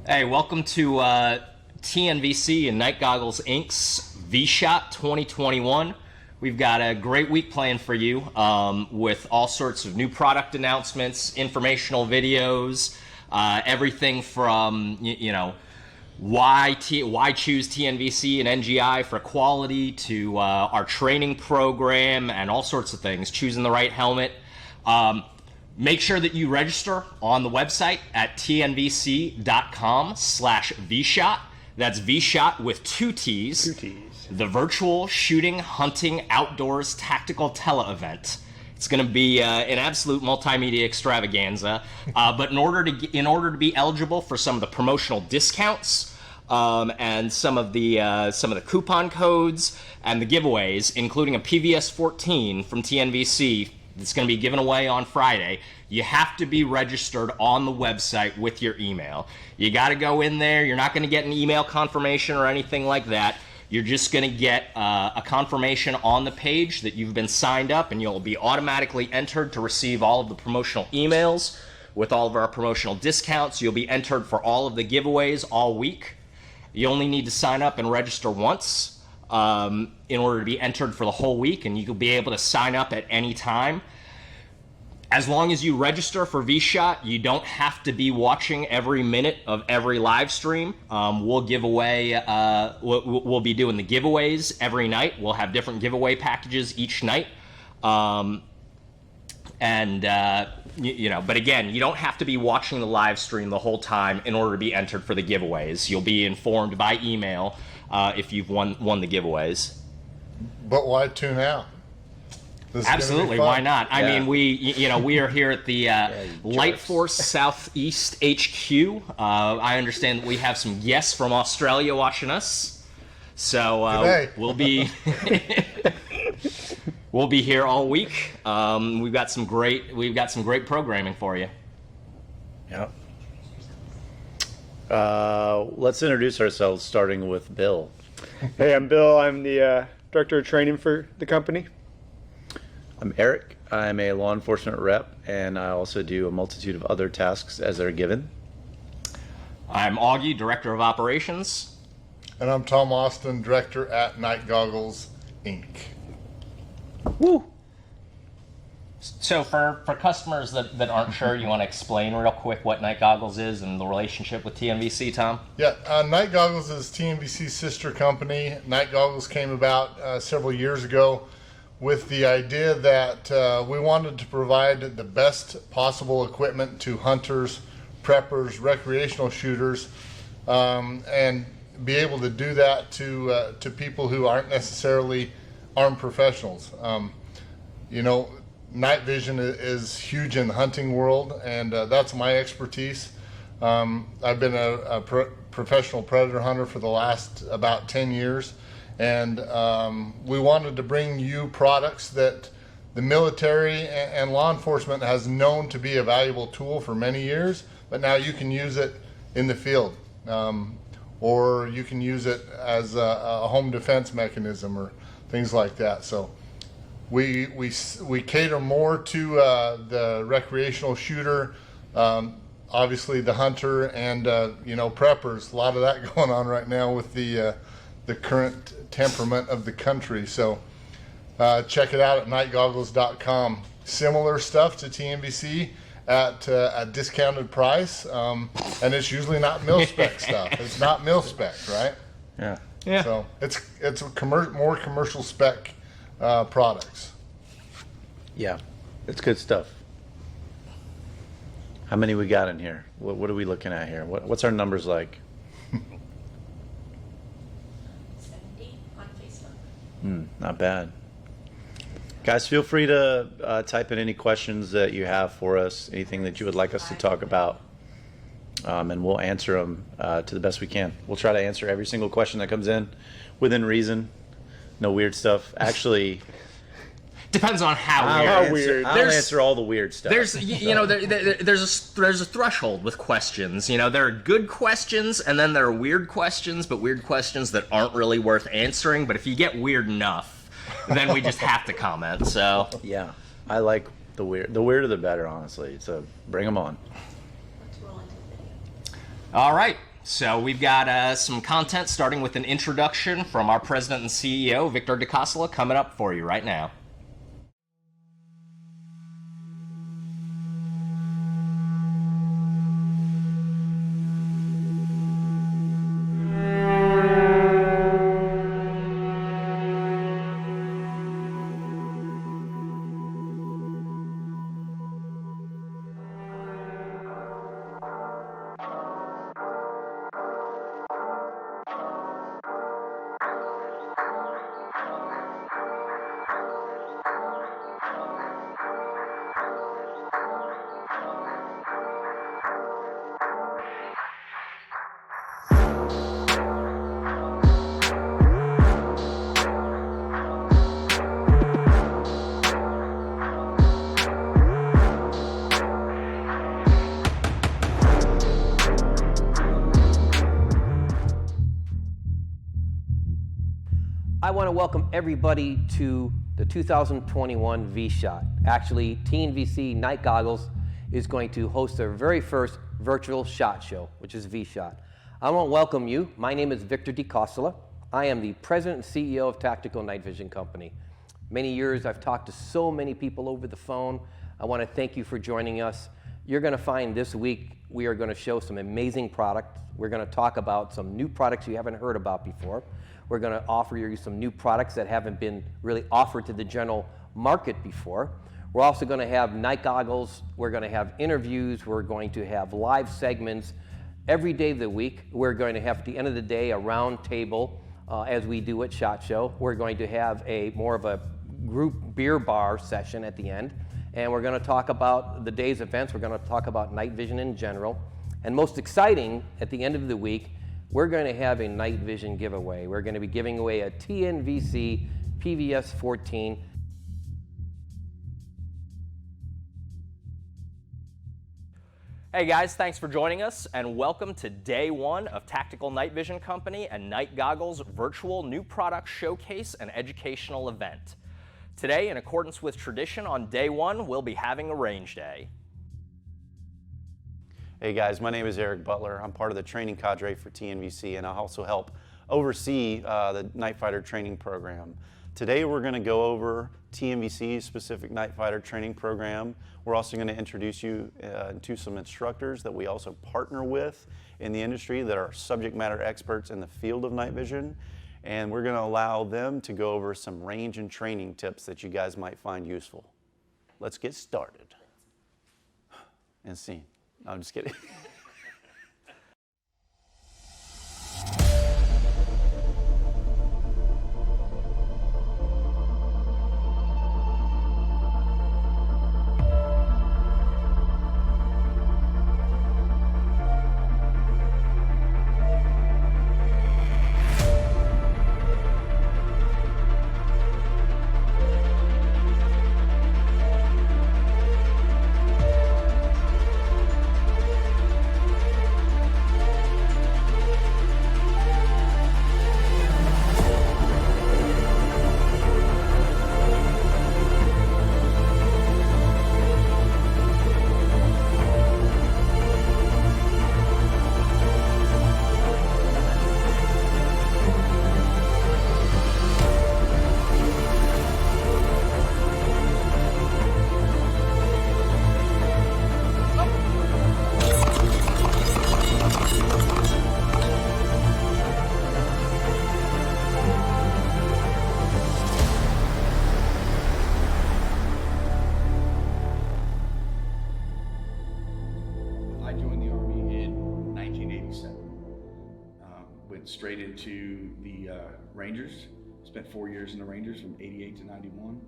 Hey, welcome to TNVC and Night Goggles Inc.'s vSHOTT 2021. We've got a great week planned for you with all sorts of new product announcements, informational videos, everything from, why choose TNVC and NGI for quality to our training program and all sorts of things, choosing the right helmet. Make sure that you register on the website at tnvc.com/vSHOTT. That's vSHOTT with two T's. Two T's. The virtual shooting, hunting, outdoors tactical tele-event. It's going to be an absolute multimedia extravaganza. But in order to be eligible for some of the promotional discounts and some of the coupon codes and the giveaways, including a PVS 14 from TNVC. It's going to be given away on Friday. You have to be registered on the website with your email. You got to go in there. You're not going to get an email confirmation or anything like that. You're just going to get a confirmation on the page that you've been signed up, and you'll be automatically entered to receive all of the promotional emails with all of our promotional discounts. You'll be entered for all of the giveaways all week. You only need to sign up and register once in order to be entered for the whole week, and you'll be able to sign up at any time. As long as you register for vSHOTT, you don't have to be watching every minute of every live stream. We'll give away, we'll be doing the giveaways every night. We'll have different giveaway packages each night. But again, you don't have to be watching the live stream the whole time in order to be entered for the giveaways. You'll be informed by email if you've won the giveaways. But why tune out? Absolutely, why not? I mean, we are here at the Light Force Southeast HQ. I understand that we have some guests from Australia watching us, so we'll be we'll be here all week. We've got some great programming for you. Yeah. Let's introduce ourselves, starting with Bill. Hey, I'm Bill. I'm the director of training for the company. I'm Eric. I'm a law enforcement rep, and I also do a multitude of other tasks as they're given. I'm Augie, director of operations. And I'm Tom Austin, director at Night Goggles Inc. Woo! So for customers that aren't sure, you want to explain real quick what Night Goggles is and the relationship with TNVC, Tom? Yeah, Night Goggles is TNVC's sister company. Night Goggles came about several years ago with the idea that we wanted to provide the best possible equipment to hunters, preppers, recreational shooters, and be able to do that to people who aren't necessarily armed professionals. Night vision is huge in the hunting world, and that's my expertise. I've been a professional predator hunter for the last about 10 years. And we wanted to bring you products that the military and law enforcement has known to be a valuable tool for many years, but now you can use it in the field, or you can use it as a home defense mechanism or things like that. So we cater more to the recreational shooter, obviously the hunter, and preppers. A lot of that going on right now with the current temperament of the country. So check it out at nightgoggles.com. Similar stuff to TNVC at a discounted price, and it's usually not mil-spec stuff. It's not mil-spec, right? Yeah. So it's more commercial spec products. Yeah, it's good stuff. How many we got in here? What are we looking at here? What's our numbers like? Not bad. Guys, feel free to type in any questions that you have for us, anything that you would like us to talk about, and we'll answer them to the best we can. We'll try to answer every single question that comes in within reason. No weird stuff. Actually, depends on how weird. I'll answer all the weird stuff. There's there's a threshold with questions. There are good questions, and then there are weird questions, but weird questions that aren't really worth answering. But if you get weird enough, then we just have to comment. So yeah, I like the weird. The weirder the better, honestly. So bring them on. All right. So we've got some content starting with an introduction from our president and CEO, Victor DeCossola, coming up for you right now. I want to welcome everybody to the 2021 vSHOTT. Actually, TNVC Night Goggles is going to host their very first virtual SHOT show, which is vSHOTT. I want to welcome you. My name is Victor DeCossola. I am the president and CEO of Tactical Night Vision Company. Many years I've talked to so many people over the phone. I want to thank you for joining us. You're going to find this week we are going to show some amazing products. We're going to talk about some new products you haven't heard about before. We're going to offer you some new products that haven't been really offered to the general market before. We're also going to have night goggles. We're going to have interviews. We're going to have live segments every day of the week. We're going to have, at the end of the day, a round table as we do at SHOT Show. We're going to have more of a group beer bar session at the end. And we're going to talk about the day's events. We're going to talk about night vision in general. And most exciting, at the end of the week, we're going to have a night vision giveaway. We're going to be giving away a TNVC PVS 14. Hey guys, thanks for joining us and welcome to day one of Tactical Night Vision Company and Night Goggles virtual new product showcase and educational event. Today, in accordance with tradition, on day one, we'll be having a range day. Hey guys, my name is Eric Butler. I'm part of the training cadre for TNVC, and I also help oversee the Night Fighter training program. Today we're going to go over TNVC's specific Night Fighter training program. We're also going to introduce you to some instructors that we also partner with in the industry that are subject matter experts in the field of night vision. And we're going to allow them to go over some range and training tips that you guys might find useful. Let's get started. And scene. No, I'm just kidding. Straight into the Rangers. Spent 4 years in the Rangers from '88 to '91.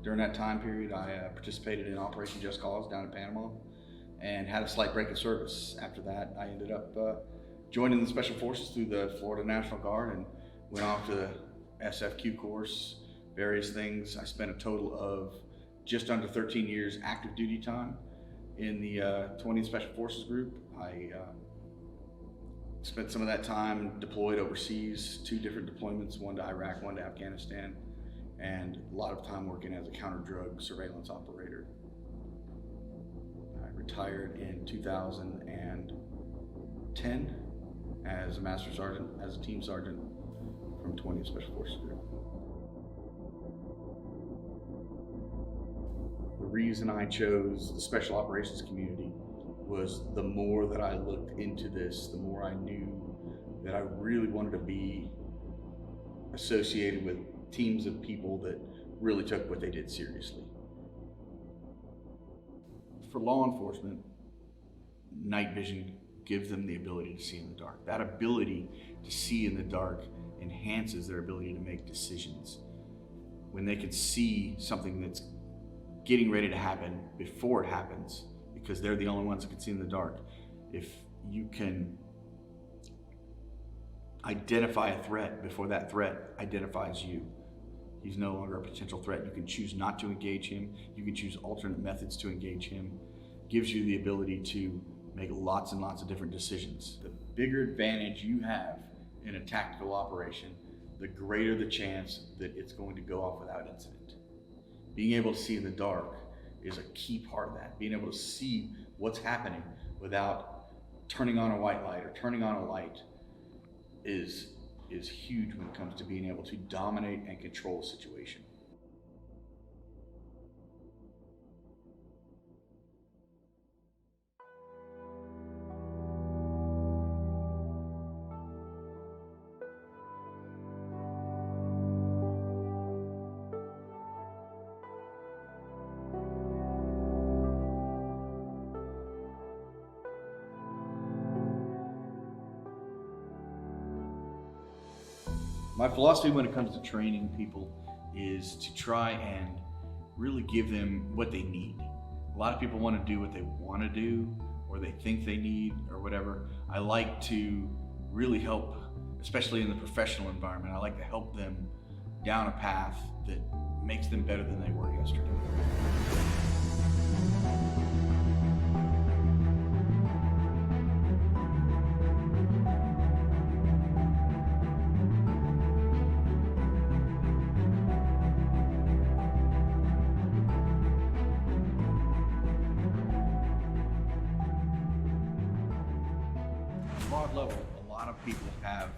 During that time period, I participated in Operation Just Cause down in Panama and had a slight break of service. After that, I ended up joining the Special Forces through the Florida National Guard and went off to the SFQ course, various things. I spent a total of just under 13 years active duty time in the 20th Special Forces Group. I spent some of that time deployed overseas, 2 different deployments, one to Iraq, one to Afghanistan, and a lot of time working as a counter-drug surveillance operator. I retired in 2010 as a master sergeant, as a team sergeant from 20th Special Forces Group. The reason I chose the special operations community was the more that I looked into this, the more I knew that I really wanted to be associated with teams of people that really took what they did seriously. For law enforcement, night vision gives them the ability to see in the dark. That ability to see in the dark enhances their ability to make decisions. When they can see something that's getting ready to happen before it happens, because they're the only ones that can see in the dark. If you can identify a threat before that threat identifies you, he's no longer a potential threat. You can choose not to engage him. You can choose alternate methods to engage him. Gives you the ability to make lots and lots of different decisions. The bigger advantage you have in a tactical operation, the greater the chance that it's going to go off without incident. Being able to see in the dark is a key part of that. Being able to see what's happening without turning on a white light or turning on a light is huge when it comes to being able to dominate and control a situation. My philosophy when it comes to training people is to try and really give them what they need. A lot of people want to do what they want to do or they think they need or whatever. I like to really help, especially in the professional environment, I like to help them down a path that makes them better than they were yesterday. Broad level, a lot of people have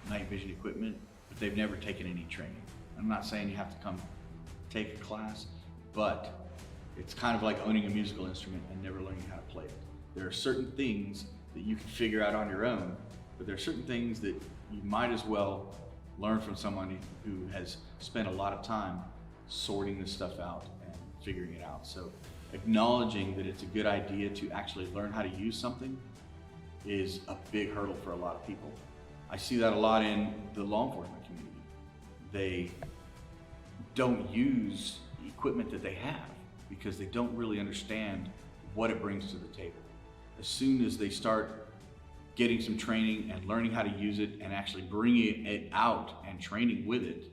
night vision equipment, but they've never taken any training. I'm not saying you have to come take a class, but it's kind of like owning a musical instrument and never learning how to play it. There are certain things that you can figure out on your own, but there are certain things that you might as well learn from someone who has spent a lot of time sorting this stuff out and figuring it out. So acknowledging that it's a good idea to actually learn how to use something is a big hurdle for a lot of people. I see that a lot in the law enforcement community. They don't use the equipment that they have because they don't really understand what it brings to the table. As soon as they start getting some training and learning how to use it and actually bringing it out and training with it,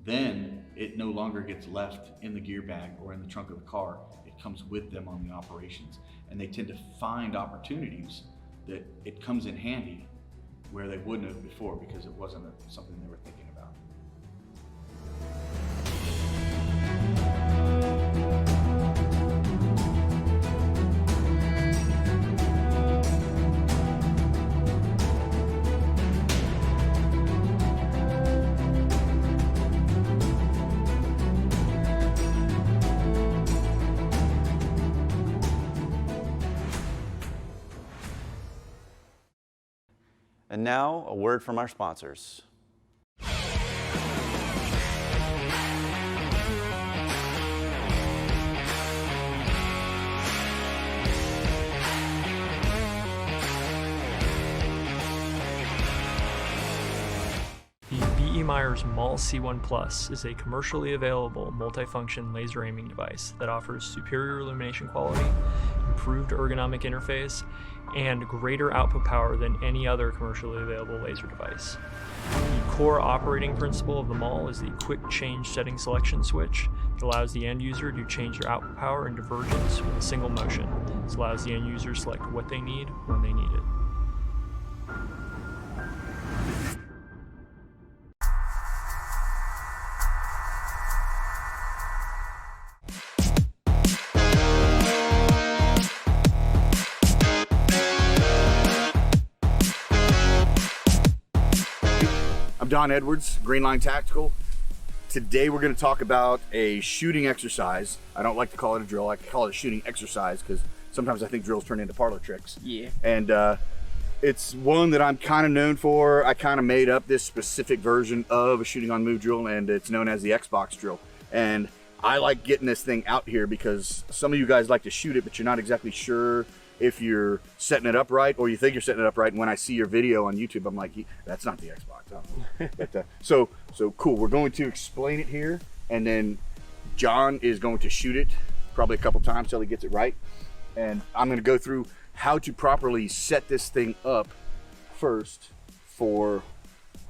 then it no longer gets left in the gear bag or in the trunk of the car. It comes with them on the operations, and they tend to find opportunities that it comes in handy where they wouldn't have before because it wasn't something they were thinking about. And now, a word from our sponsors. The B.E. Myers MAL C1 Plus is a commercially available multifunction laser aiming device that offers superior illumination quality, improved ergonomic interface, and greater output power than any other commercially available laser device. The core operating principle of the MAL is the quick change setting selection switch that allows the end user to change their output power and divergence with a single motion. This allows the end user to select what they need when they need it. Don Edwards, Green Line Tactical. Today we're going to talk about a shooting exercise. I don't like to call it a drill. I call it a shooting exercise because sometimes I think drills turn into parlor tricks. Yeah. And it's one that I'm kind of known for. I kind of made up this specific version of a shooting on move drill, and it's known as the Xbox drill. And I like getting this thing out here because some of you guys like to shoot it, but you're not exactly sure if you're setting it up right, or you think you're setting it up right. And when I see your video on YouTube, I'm like, that's not the Xbox. Oh. But, so cool. We're going to explain it here, and then John is going to shoot it probably a couple times till he gets it right. And I'm going to go through how to properly set this thing up first for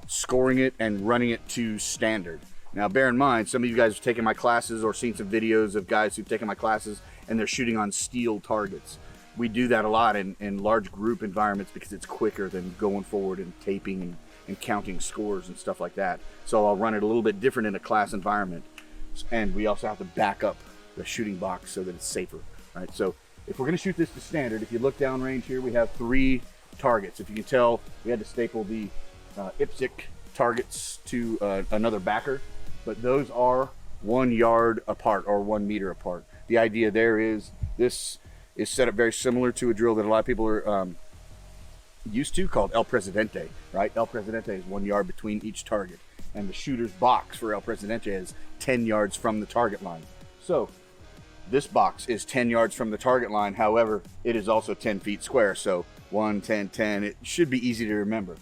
scoring it and running it to standard. Now, bear in mind, some of you guys have taken my classes or seen some videos of guys who've taken my classes and they're shooting on steel targets. We do that a lot in large group environments because it's quicker than going forward and taping and counting scores and stuff like that. So I'll run it a little bit different in a class environment. And we also have to back up the shooting box so that it's safer, right? So if we're gonna shoot this to standard, if you look downrange here, we have 3 targets. If you can tell, we had to staple the IPSC targets to another backer, but those are 1 yard apart or 1 meter apart. The idea there is this is set up very similar to a drill that a lot of people are used to, called El Presidente, right? El Presidente is 1 yard between each target, and the shooter's box for El Presidente is 10 yards from the target line. So this box is 10 yards from the target line. However, it is also 10 feet square. So 1, 10, 10, it should be easy to remember.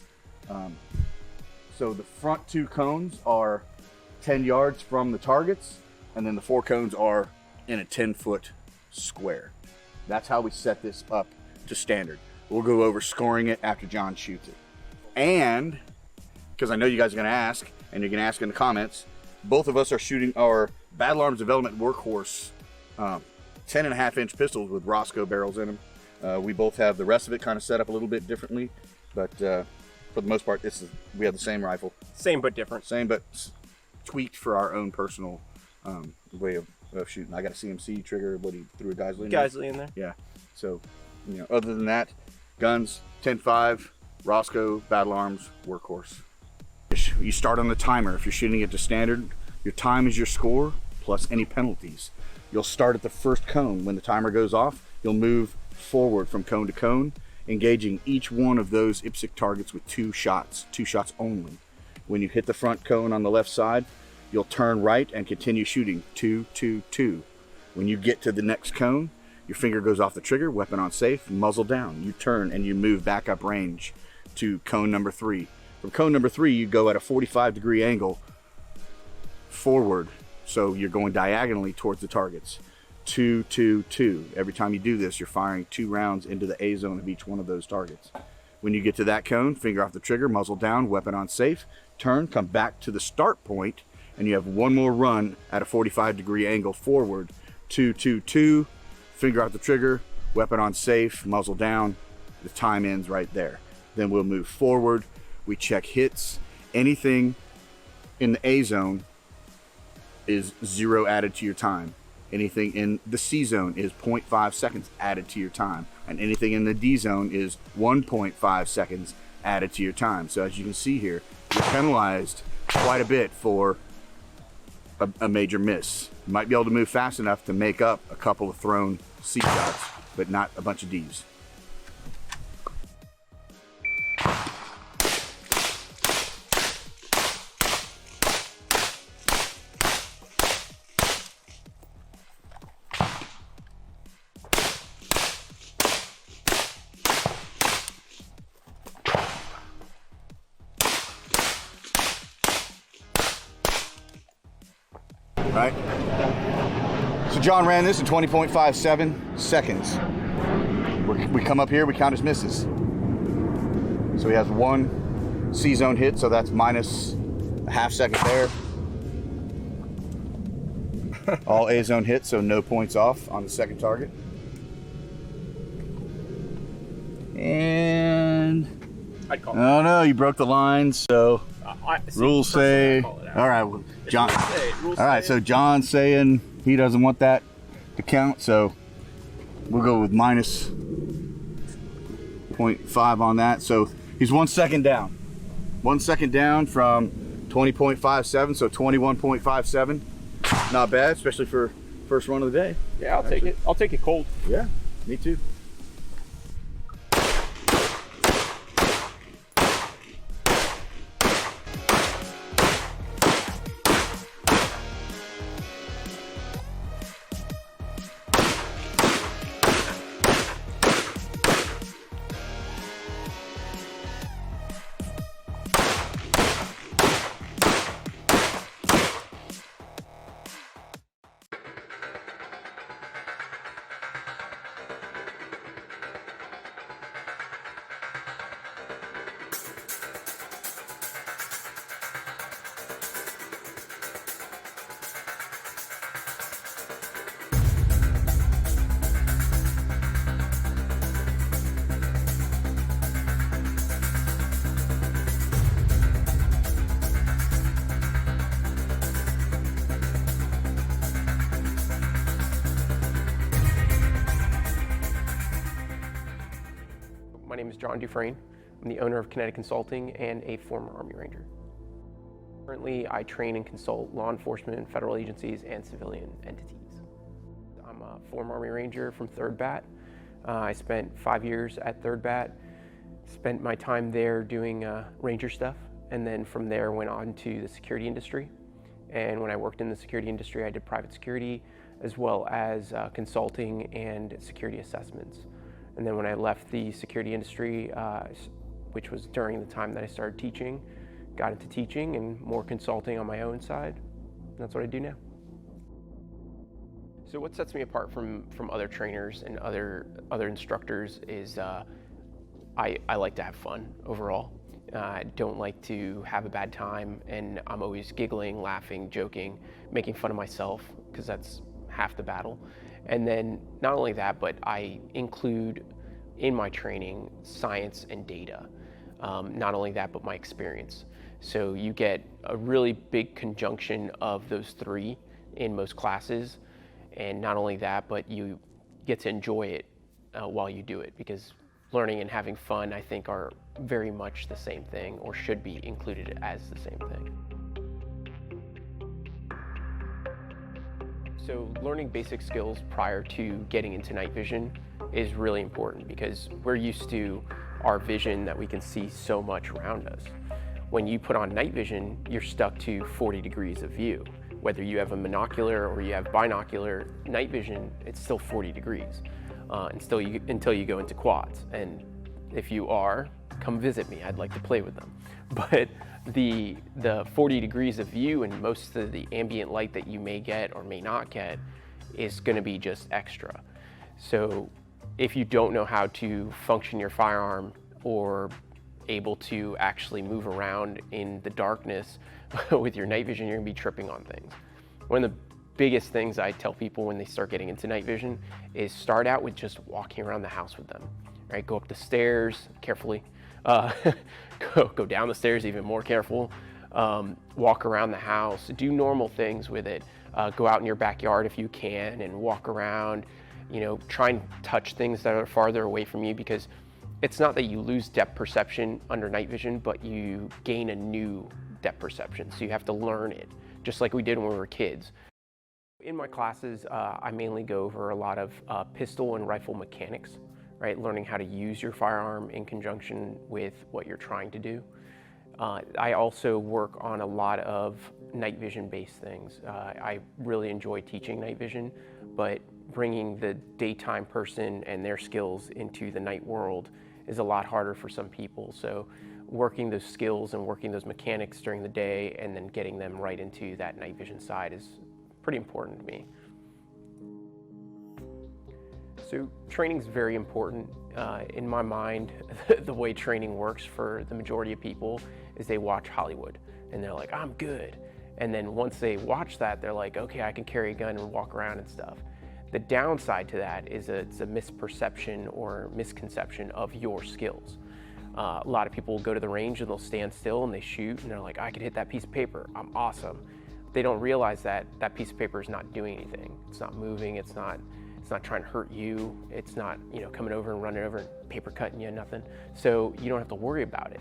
So the front 2 cones are 10 yards from the targets, and then the 4 cones are in a 10-foot square. That's how we set this up to standard. We'll go over scoring it after John shoots it. And, because I know you guys are gonna ask, and you're gonna ask in the comments, both of us are shooting our Battle Arms Development Workhorse 10.5-inch pistols with Roscoe barrels in them. We both have the rest of it kind of set up a little bit differently, but for the most part, we have the same rifle. Same but different. Same but tweaked for our own personal way of shooting. I got a CMC trigger. What, he threw a Geisley in there? Geisley in there. Yeah. So, other than that, guns, 10.5, Roscoe, Battle Arms, Workhorse. You start on the timer. If you're shooting it to standard, your time is your score plus any penalties. You'll start at the first cone. When the timer goes off, you'll move forward from cone to cone, engaging each one of those IPSC targets with 2 shots only. When you hit the front cone on the left side, you'll turn right and continue shooting 2, 2, 2. When you get to the next cone, your finger goes off the trigger, weapon on safe, muzzle down. You turn and you move back up range to cone number 3. From cone number 3, you go at a 45-degree angle forward. So you're going diagonally towards the targets. 2, 2, 2. Every time you do this, you're firing 2 rounds into the A zone of each one of those targets. When you get to that cone, finger off the trigger, muzzle down, weapon on safe, turn, come back to the start point, and you have 1 more run at a 45-degree angle forward. 2, 2, 2. Finger off the trigger, weapon on safe, muzzle down. The time ends right there. Then we'll move forward. We check hits. Anything in the A zone is 0 added to your time. Anything in the C zone is 0.5 seconds added to your time. And anything in the D zone is 1.5 seconds added to your time. So as you can see here, you're penalized quite a bit for a major miss. You might be able to move fast enough to make up a couple of thrown C shots, but not a bunch of Ds. Right? So John ran this in 20.57 seconds. We come up here, we count his misses. So he has 1 C zone hit, so that's minus a half second there. All A zone hits, so no points off on the second target. And I'd call it. oh no, you broke the line, so rules say, all right, well, John. All right, so John's saying he doesn't want that to count, so we'll go with minus 0.5 on that. So he's 1 second down. 1 second down from 20.57, so 21.57. Not bad, especially for first run of the day. Yeah, I'll take it. I'll take it cold. Yeah, me too. My name is John Dufresne. I'm the owner of Kinetic Consulting and a former Army Ranger. Currently, I train and consult law enforcement, federal agencies, and civilian entities. I'm a former Army Ranger from 3rd Bat. I spent 5 years at 3rd Bat, spent my time there doing Ranger stuff, and then from there went on to the security industry. And when I worked in the security industry, I did private security, as well as consulting and security assessments. And then when I left the security industry, which was during the time that I started teaching, got into teaching and more consulting on my own side. And that's what I do now. So what sets me apart from other trainers and other instructors is I like to have fun overall. I don't like to have a bad time, and I'm always giggling, laughing, joking, making fun of myself, because that's half the battle. And then not only that, but I include in my training science and data. Not only that, but my experience. So you get a really big conjunction of those three in most classes. And not only that, but you get to enjoy it while you do it, because learning and having fun, I think, are very much the same thing, or should be included as the same thing. So learning basic skills prior to getting into night vision is really important, because we're used to our vision that we can see so much around us. When you put on night vision, you're stuck to 40 degrees of view. Whether you have a monocular or you have binocular night vision, it's still 40 degrees until you go into quads. And if you are, come visit me. I'd like to play with them. But the 40 degrees of view and most of the ambient light that you may get or may not get is going to be just extra. So if you don't know how to function your firearm or able to actually move around in the darkness with your night vision, you're going to be tripping on things. One of the biggest things I tell people when they start getting into night vision is start out with just walking around the house with them. Right? Go up the stairs carefully. Go down the stairs even more careful. Walk around the house. Do normal things with it. Go out in your backyard if you can and walk around. You know, try and touch things that are farther away from you, because it's not that you lose depth perception under night vision, but you gain a new depth perception. So you have to learn it, just like we did when we were kids. In my classes, I mainly go over a lot of pistol and rifle mechanics, right? Learning how to use your firearm in conjunction with what you're trying to do. I also work on a lot of night vision based things. I really enjoy teaching night vision, but bringing the daytime person and their skills into the night world is a lot harder for some people. So working those skills and working those mechanics during the day and then getting them right into that night vision side is pretty important to me. So training is very important. In my mind, the way training works for the majority of people is they watch Hollywood and they're like, I'm good. And then once they watch that, they're like, okay, I can carry a gun and walk around and stuff. The downside to that is it's a misperception or misconception of your skills. A lot of people will go to the range and they'll stand still and they shoot and they're like, I could hit that piece of paper, I'm awesome. They don't realize that that piece of paper is not doing anything. It's not moving, it's not trying to hurt you, it's not, you know, coming over and running over and paper cutting you, nothing. So you don't have to worry about it.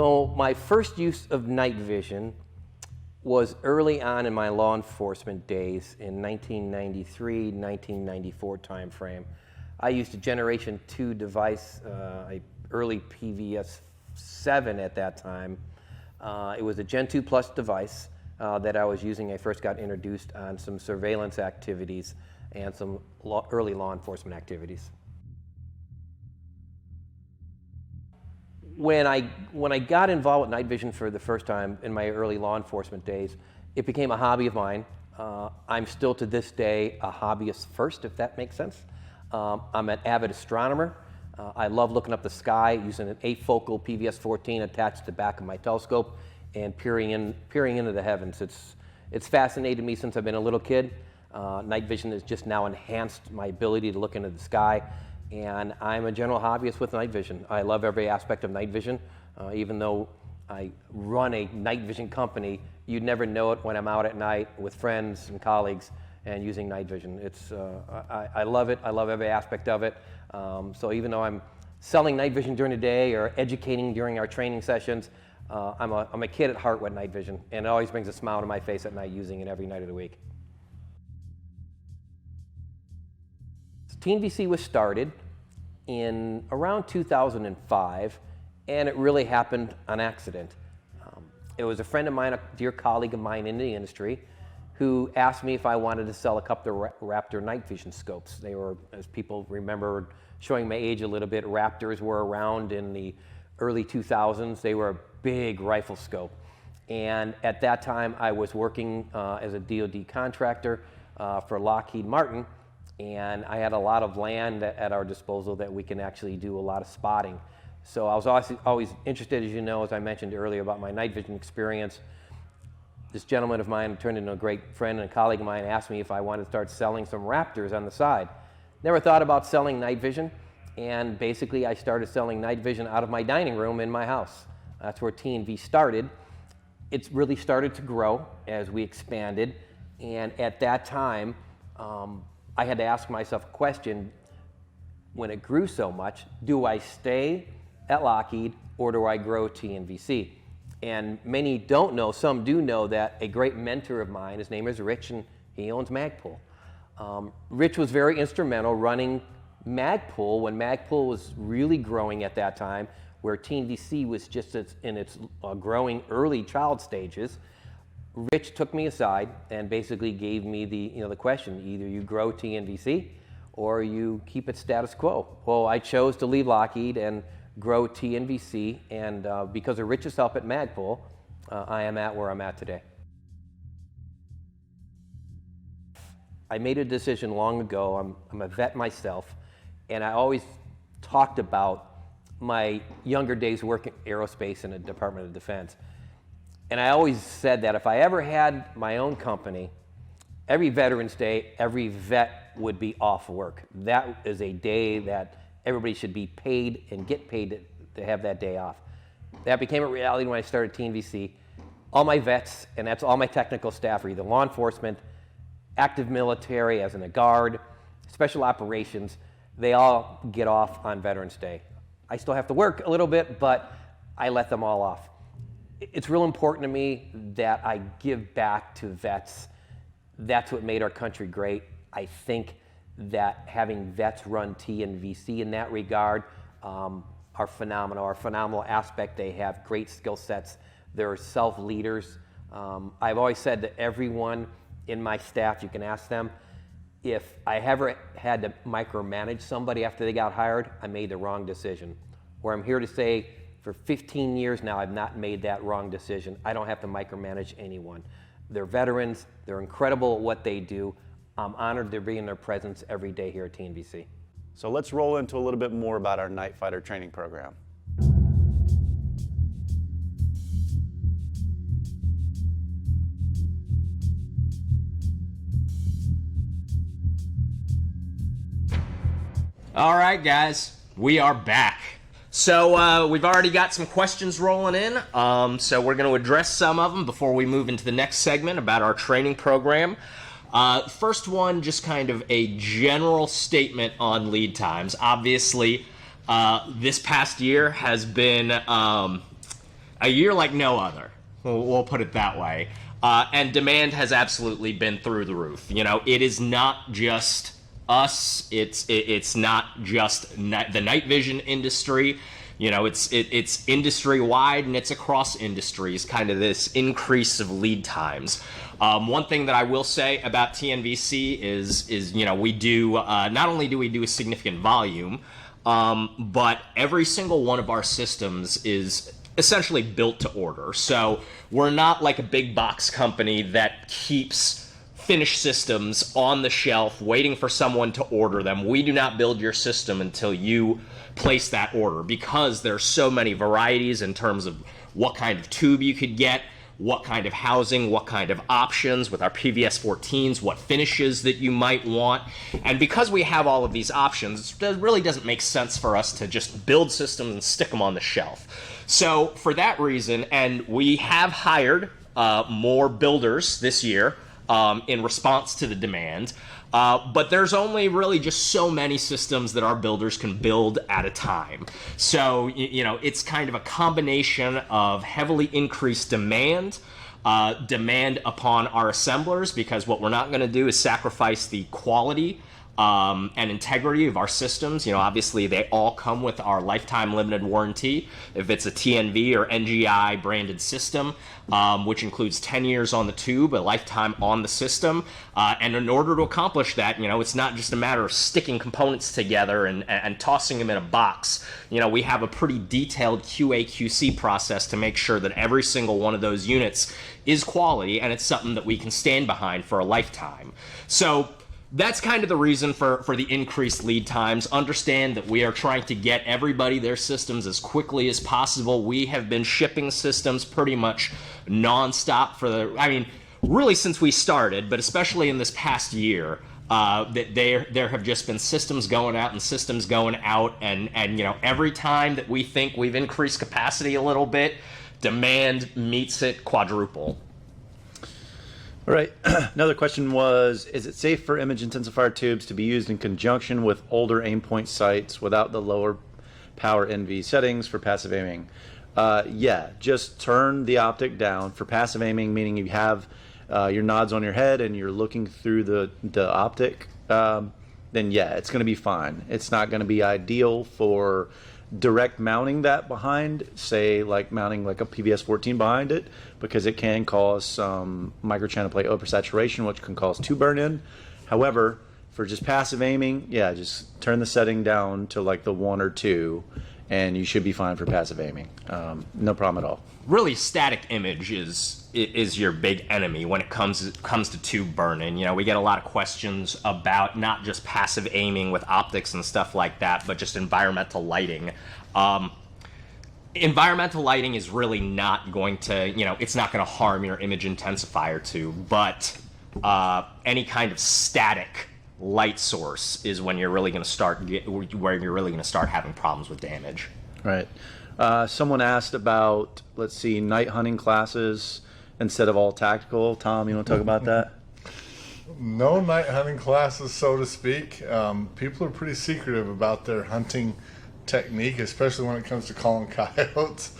So my first use of night vision was early on in my law enforcement days in 1993, 1994 timeframe. I used a Generation 2 device, early PVS-7 at that time. It was a Gen 2 Plus device that I was using. I first got introduced on some surveillance activities and some early law enforcement activities. When I got involved with night vision for the first time in my early law enforcement days, it became a hobby of mine. I'm still to this day a hobbyist first, if that makes sense. I'm an avid astronomer. I love looking up the sky using an 8-focal PVS-14 attached to the back of my telescope and peering into the heavens. It's fascinated me since I've been a little kid. Night vision has just now enhanced my ability to look into the sky. And I'm a general hobbyist with night vision. I love every aspect of night vision. Even though I run a night vision company, you'd never know it when I'm out at night with friends and colleagues and using night vision. I love it. I love every aspect of it. So even though I'm selling night vision during the day or educating during our training sessions, I'm a kid at heart with night vision, and it always brings a smile to my face at night using it every night of the week. Teen VC was started in around 2005, and it really happened on accident. It was a friend of mine, a dear colleague of mine in the industry, who asked me if I wanted to sell a couple of Raptor night vision scopes. They were, as people remember, showing my age a little bit, Raptors were around in the early 2000s. They were a big rifle scope. And at that time, I was working as a DoD contractor for Lockheed Martin, and I had a lot of land at our disposal that we can actually do a lot of spotting. So I was always interested, as you know, as I mentioned earlier, about my night vision experience. This gentleman of mine turned into a great friend and a colleague of mine, asked me if I wanted to start selling some Raptors on the side. Never thought about selling night vision, and basically I started selling night vision out of my dining room in my house. That's where T&V started. It's really started to grow as we expanded, and at that time, I had to ask myself a question: when it grew so much, do I stay at Lockheed or do I grow TNVC? And many don't know, some do know, that a great mentor of mine, his name is Rich, and he owns Magpul. Rich was very instrumental running Magpul when Magpul was really growing at that time, where TNVC was just in its growing early child stages. Rich took me aside and basically gave me the question: either you grow TNVC or you keep it status quo. Well, I chose to leave Lockheed and grow TNVC, and because of Rich's help at Magpul, I am at where I'm at today. I made a decision long ago. I'm a vet myself, and I always talked about my younger days working aerospace in the Department of Defense. And I always said that if I ever had my own company, every Veterans Day, every vet would be off work. That is a day that everybody should be paid and get paid to have that day off. That became a reality when I started TNVC. All my vets, and that's all my technical staff, are either law enforcement, active military, as in a guard, special operations. They all get off on Veterans Day. I still have to work a little bit, but I let them all off. It's real important to me that I give back to vets. That's what made our country great. I think that having vets run TNVC in that regard are phenomenal. Are phenomenal aspect. They have great skill sets. They're self-leaders. I've always said to everyone in my staff, you can ask them, if I ever had to micromanage somebody after they got hired, I made the wrong decision. Where I'm here to say, for 15 years now, I've not made that wrong decision. I don't have to micromanage anyone. They're veterans. They're incredible at what they do. I'm honored to be in their presence every day here at TNVC. So let's roll into a little bit more about our night fighter training program. All right, guys, we are back. So we've already got some questions rolling in, so we're going to address some of them before we move into the next segment about our training program. First one, just kind of a general statement on lead times. Obviously, this past year has been a year like no other. We'll put it that way. And demand has absolutely been through the roof. You know, it is not just us. It's not just the night vision industry. You know, it's industry wide and it's across industries. Kind of this increase of lead times. One thing that I will say about TNVC is you know, we do not only do we do a significant volume, but every single one of our systems is essentially built to order. So we're not like a big box company that keeps finished systems on the shelf waiting for someone to order them. We do not build your system until you place that order, because there's so many varieties in terms of what kind of tube you could get, what kind of housing, what kind of options with our PVS-14s, what finishes that you might want. And because we have all of these options, it really doesn't make sense for us to just build systems and stick them on the shelf. So for that reason, and we have hired more builders this year in response to the demand, but there's only really just so many systems that our builders can build at a time. So, you know, it's kind of a combination of heavily increased demand, demand upon our assemblers, because what we're not going to do is sacrifice the quality and integrity of our systems. You know, obviously they all come with our lifetime limited warranty if it's a TNV or NGI branded system, which includes 10 years on the tube, a lifetime on the system. And in order to accomplish that, you know, it's not just a matter of sticking components together and tossing them in a box. You know, we have a pretty detailed QA/QC process to make sure that every single one of those units is quality and it's something that we can stand behind for a lifetime. So that's kind of the reason for the increased lead times. Understand that we are trying to get everybody their systems as quickly as possible. We have been shipping systems pretty much nonstop really since we started, but especially in this past year. That there have just been systems going out and systems going out, and you know, every time that we think we've increased capacity a little bit, demand meets it quadruple. All right. Another question was, is it safe for image intensifier tubes to be used in conjunction with older aim point sights without the lower power NV settings for passive aiming? Yeah, just turn the optic down for passive aiming, meaning you have your nods on your head and you're looking through the optic. Then yeah, it's going to be fine. It's not going to be ideal for direct mounting that behind, say like mounting like a PVS-14 behind it, because it can cause some microchannel plate oversaturation, which can cause tube burn-in. However, for just passive aiming, yeah, just turn the setting down to like the 1 or 2, and you should be fine for passive aiming. No problem at all. Really, static image is your big enemy when it comes to tube burn-in. You know, we get a lot of questions about not just passive aiming with optics and stuff like that, but just environmental lighting. Environmental lighting is really not going to, you know, it's not going to harm your image intensifier tube, but any kind of static light source is when you're really going to start having problems with damage. Right. Someone asked about, let's see, night hunting classes instead of all tactical. Tom, you want to talk about that? No night hunting classes, so to speak. People are pretty secretive about their hunting technique, especially when it comes to calling coyotes.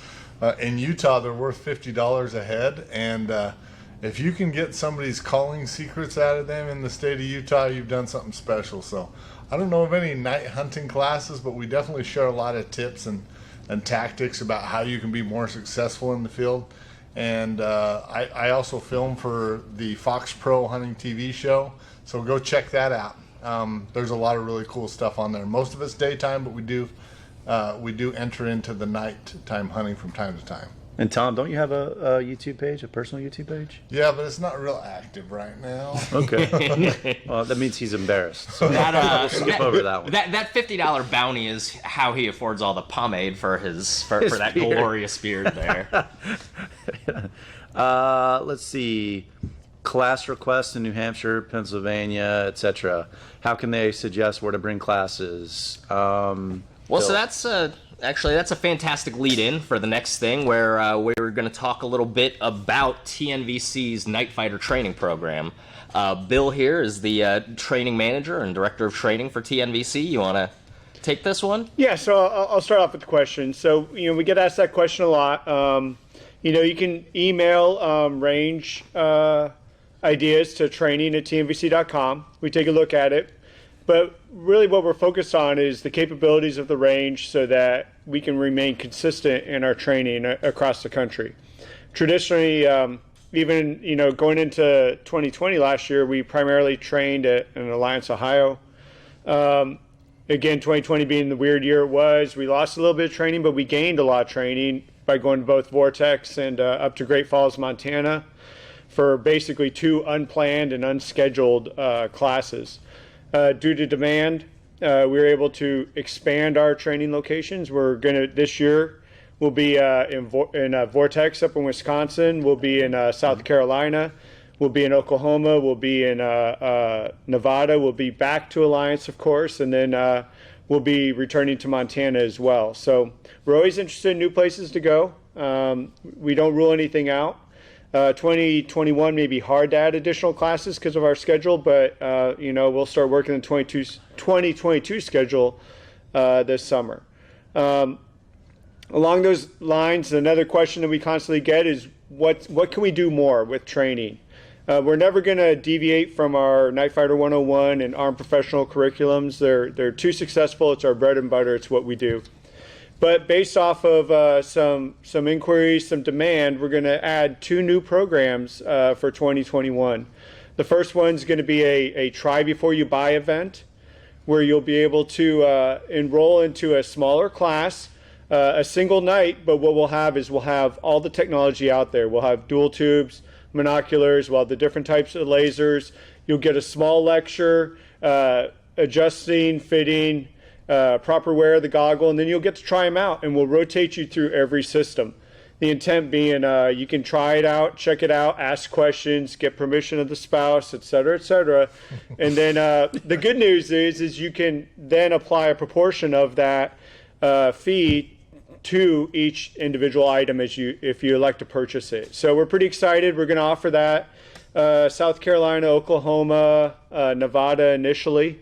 In Utah, they're worth $50 a head, and if you can get somebody's calling secrets out of them in the state of Utah, you've done something special. So I don't know of any night hunting classes, but we definitely share a lot of tips and tactics about how you can be more successful in the field. And I also film for the Fox Pro hunting TV show, so go check that out. There's a lot of really cool stuff on there. Most of it's daytime, but we do enter into the nighttime hunting from time to time. And Tom, don't you have a YouTube page, a personal YouTube page? Yeah, but it's not real active right now. Okay. Well, that means he's embarrassed. So we'll skip over that one. That $50 bounty is how he affords all the pomade for for that beard. Glorious beard there. Let's see. Class requests in New Hampshire, Pennsylvania, etc. How can they suggest where to bring classes? Well, so that's actually that's a fantastic lead-in for the next thing, where we're going to talk a little bit about TNVC's Night Fighter training program. Bill here is the training manager and director of training for TNVC. You want to take this one? Yeah, so I'll start off with the question. So, we get asked that question a lot. You can email range ideas to training@tnvc.com. We take a look at it. But really what we're focused on is the capabilities of the range so that we can remain consistent in our training across the country. Traditionally, even going into 2020 last year, we primarily trained in Alliance, Ohio. Again, 2020 being the weird year it was, we lost a little bit of training, but we gained a lot of training by going to both Vortex and up to Great Falls, Montana, for basically 2 unplanned and unscheduled classes. Due to demand, we were able to expand our training locations. We're this year, we'll be in Vortex up in Wisconsin. We'll be in South Carolina. We'll be in Oklahoma. We'll be in Nevada. We'll be back to Alliance, of course, and then we'll be returning to Montana as well. So we're always interested in new places to go. We don't rule anything out. 2021 may be hard to add additional classes because of our schedule, but we'll start working the 2022 schedule this summer. Along those lines, another question that we constantly get is what can we do more with training? We're never going to deviate from our Night Fighter 101 and Armed Professional curriculums. They're too successful. It's our bread and butter. It's what we do. But based off of some inquiries, some demand, we're going to add 2 new programs for 2021. The first one's going to be a try before you buy event, where you'll be able to enroll into a smaller class, a single night. But what we'll have all the technology out there. We'll have dual tubes, monoculars, we'll have the different types of lasers. You'll get a small lecture, adjusting, fitting, proper wear of the goggle, and then you'll get to try them out, and we'll rotate you through every system. The intent being you can try it out, check it out, ask questions, get permission of the spouse, et cetera, et cetera. And then the good news is you can then apply a proportion of that fee to each individual item if you elect to purchase it. So we're pretty excited. We're going to offer that South Carolina, Oklahoma, Nevada initially.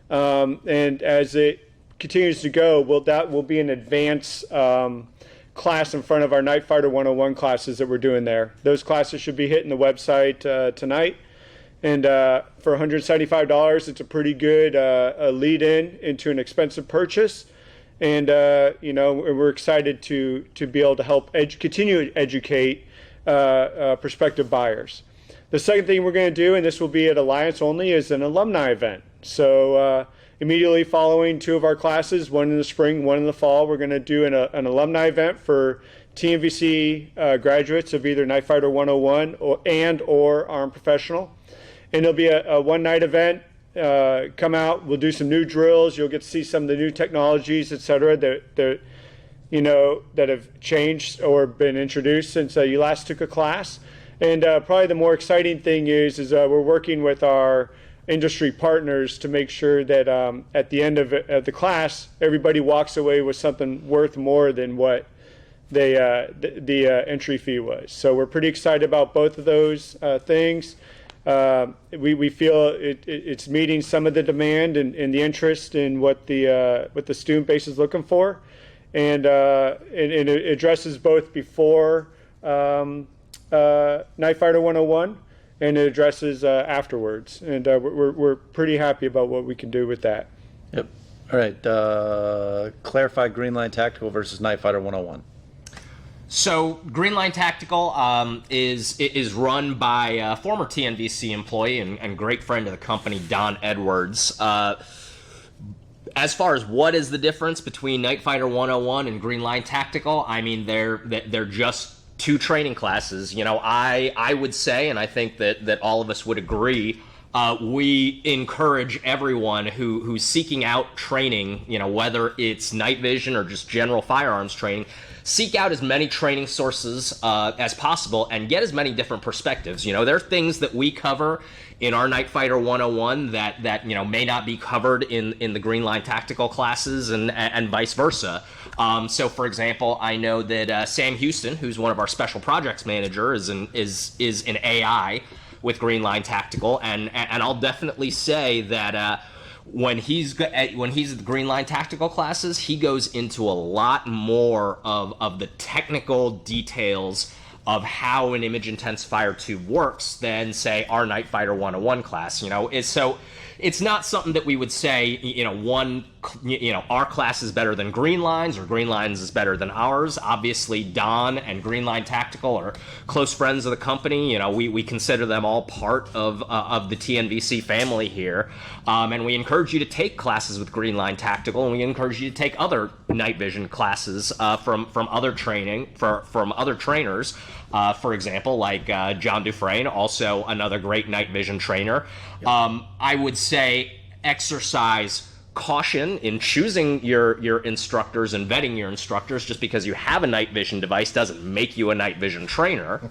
And as it continues to go, that will be an advanced class in front of our Night Fighter 101 classes that we're doing there. Those classes should be hitting the website tonight. And for $175, it's a pretty good lead-in into an expensive purchase. And we're excited to be able to help continue to educate prospective buyers. The second thing we're going to do, and this will be at Alliance only, is an alumni event. So immediately following 2 of our classes, one in the spring, one in the fall, we're going to do an alumni event for TNVC graduates of either Night Fighter 101 or Armed Professional. And it'll be a one-night event. Come out, we'll do some new drills. You'll get to see some of the new technologies, et cetera, that have changed or been introduced since you last took a class. And probably the more exciting thing is we're working with our industry partners to make sure that at the end of the class, everybody walks away with something worth more than what the entry fee was. So we're pretty excited about both of those things. We feel it's meeting some of the demand and the interest in what the student base is looking for, and it addresses both before Night Fighter 101, and it addresses afterwards, and we're pretty happy about what we can do with that. Yep. All right. Clarify Green Line Tactical versus Night Fighter 101. So Green Line Tactical is run by a former TNVC employee and great friend of the company, Don Edwards. As far as what is the difference between Night Fighter 101 and Green Line Tactical, I mean they're just 2 training classes. I would say, and I think that all of us would agree, we encourage everyone who's seeking out training, whether it's night vision or just general firearms training, seek out as many training sources as possible and get as many different perspectives. There are things that we cover in our Night Fighter 101 that may not be covered in the Green Line Tactical classes and vice versa. So, for example, I know that Sam Houston, who's one of our special projects manager, is an AI with Green Line Tactical, and I'll definitely say that when he's at the Green Line tactical classes, he goes into a lot more of the technical details of how an image intensifier tube works than, say, our Night Fighter 101 class. It's not something that we would say, our class is better than Green Line's or Green Line's is better than ours. Obviously, Don and Green Line Tactical are close friends of the company. We consider them all part of the TNVC family here. And we encourage you to take classes with Green Line Tactical, and we encourage you to take other night vision classes from other from other trainers. For example, like John Dufresne, also another great night vision trainer. I would say exercise caution in choosing your instructors and vetting your instructors. Just because you have a night vision device doesn't make you a night vision trainer.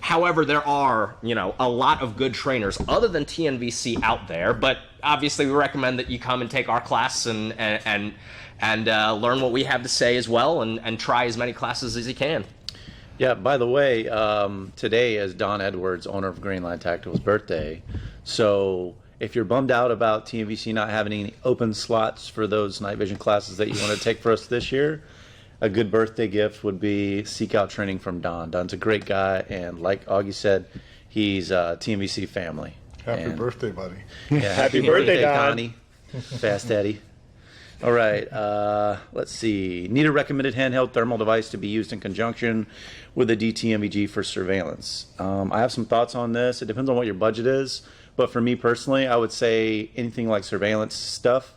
However, there are, a lot of good trainers other than TNVC out there, but obviously we recommend that you come and take our class and learn what we have to say as well, and try as many classes as you can. Yeah, by the way, today is Don Edwards, owner of Green Line Tactical's birthday. So if you're bummed out about TNVC not having any open slots for those night vision classes that you want to take for us this year, a good birthday gift would be seek out training from Don. Don's a great guy, and like Augie said, he's TNVC family. Happy birthday, buddy. Yeah, happy birthday, Don. Connie. Fast Eddie. All right, let's see. Need a recommended handheld thermal device to be used in conjunction with a DTMVG for surveillance. I have some thoughts on this. It depends on what your budget is, but for me personally, I would say anything like surveillance stuff,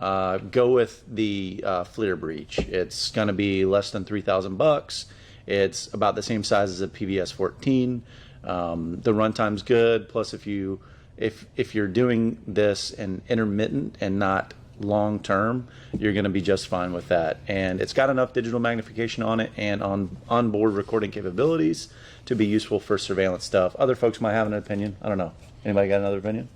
go with the FLIR Breach. It's going to be less than $3,000. It's about the same size as a PVS 14. The runtime's good. Plus, if you're doing this in intermittent and not long term, you're going to be just fine with that. And it's got enough digital magnification on it and onboard recording capabilities to be useful for surveillance stuff. Other folks might have an opinion. I don't know. Anybody got another opinion?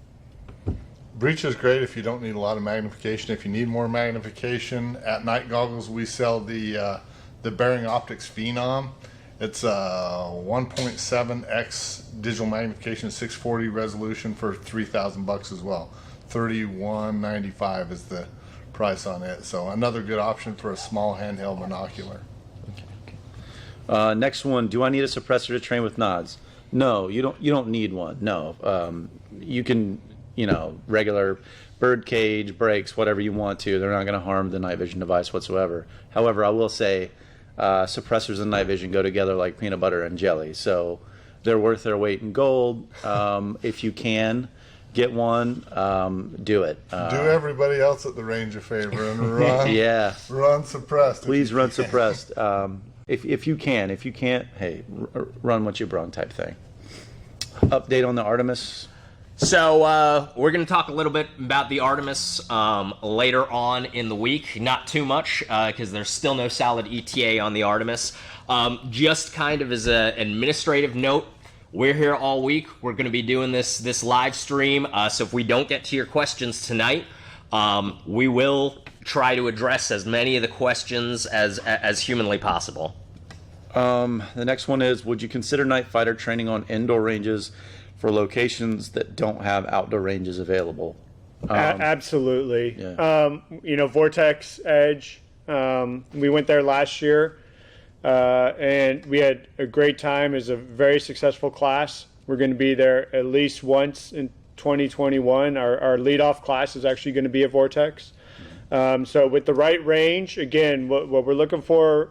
Breach is great if you don't need a lot of magnification. If you need more magnification, at Night Goggles we sell the Bearing Optics Phenom. It's a 1.7x digital magnification, 640 resolution for $3,000 as well. $31.95 is the price on it. So another good option for a small handheld binocular. Next one, do I need a suppressor to train with nods? No, you don't need one. No. You can, regular bird cage, brakes, whatever you want to. They're not going to harm the night vision device whatsoever. However, I will say suppressors and night vision go together like peanut butter and jelly. So they're worth their weight in gold. If you can get one, do it. Do everybody else at the range a favor and run. Yeah. Run suppressed. Please run suppressed. If you can. If you can't, hey, run what you brung type thing. Update on the Artemis. So we're going to talk a little bit about the Artemis later on in the week. Not too much because there's still no solid ETA on the Artemis. Just kind of as an administrative note, we're here all week. We're going to be doing this live stream. So if we don't get to your questions tonight, we will try to address as many of the questions as humanly possible. The next one is, would you consider night fighter training on indoor ranges for locations that don't have outdoor ranges available? Absolutely. Yeah. Vortex Edge, we went there last year. And we had a great time. It was a very successful class. We're going to be there at least once in 2021. Our lead-off class is actually going to be at Vortex. So with the right range, again, what we're looking for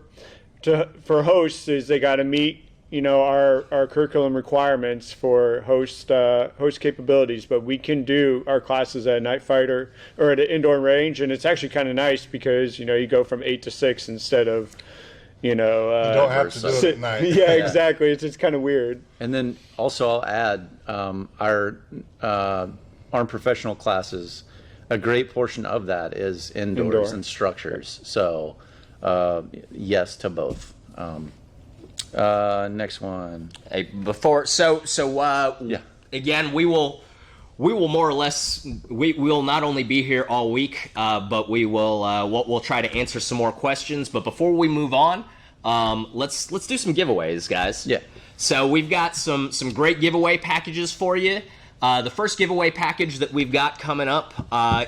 hosts is they got to meet our curriculum requirements for host capabilities. But we can do our classes at a night fighter or at an indoor range, and it's actually kind of nice because you go from 8 to 6 instead of you don't have to do it at night. Yeah, exactly. It's kind of weird. And then also I'll add our armed professional classes. A great portion of that is indoors and structures. So yes to both. Next one. Hey, again, we will more or less we will not only be here all week, but we'll try to answer some more questions. But before we move on, let's do some giveaways, guys. Yeah. So we've got some great giveaway packages for you. The first giveaway package that we've got coming up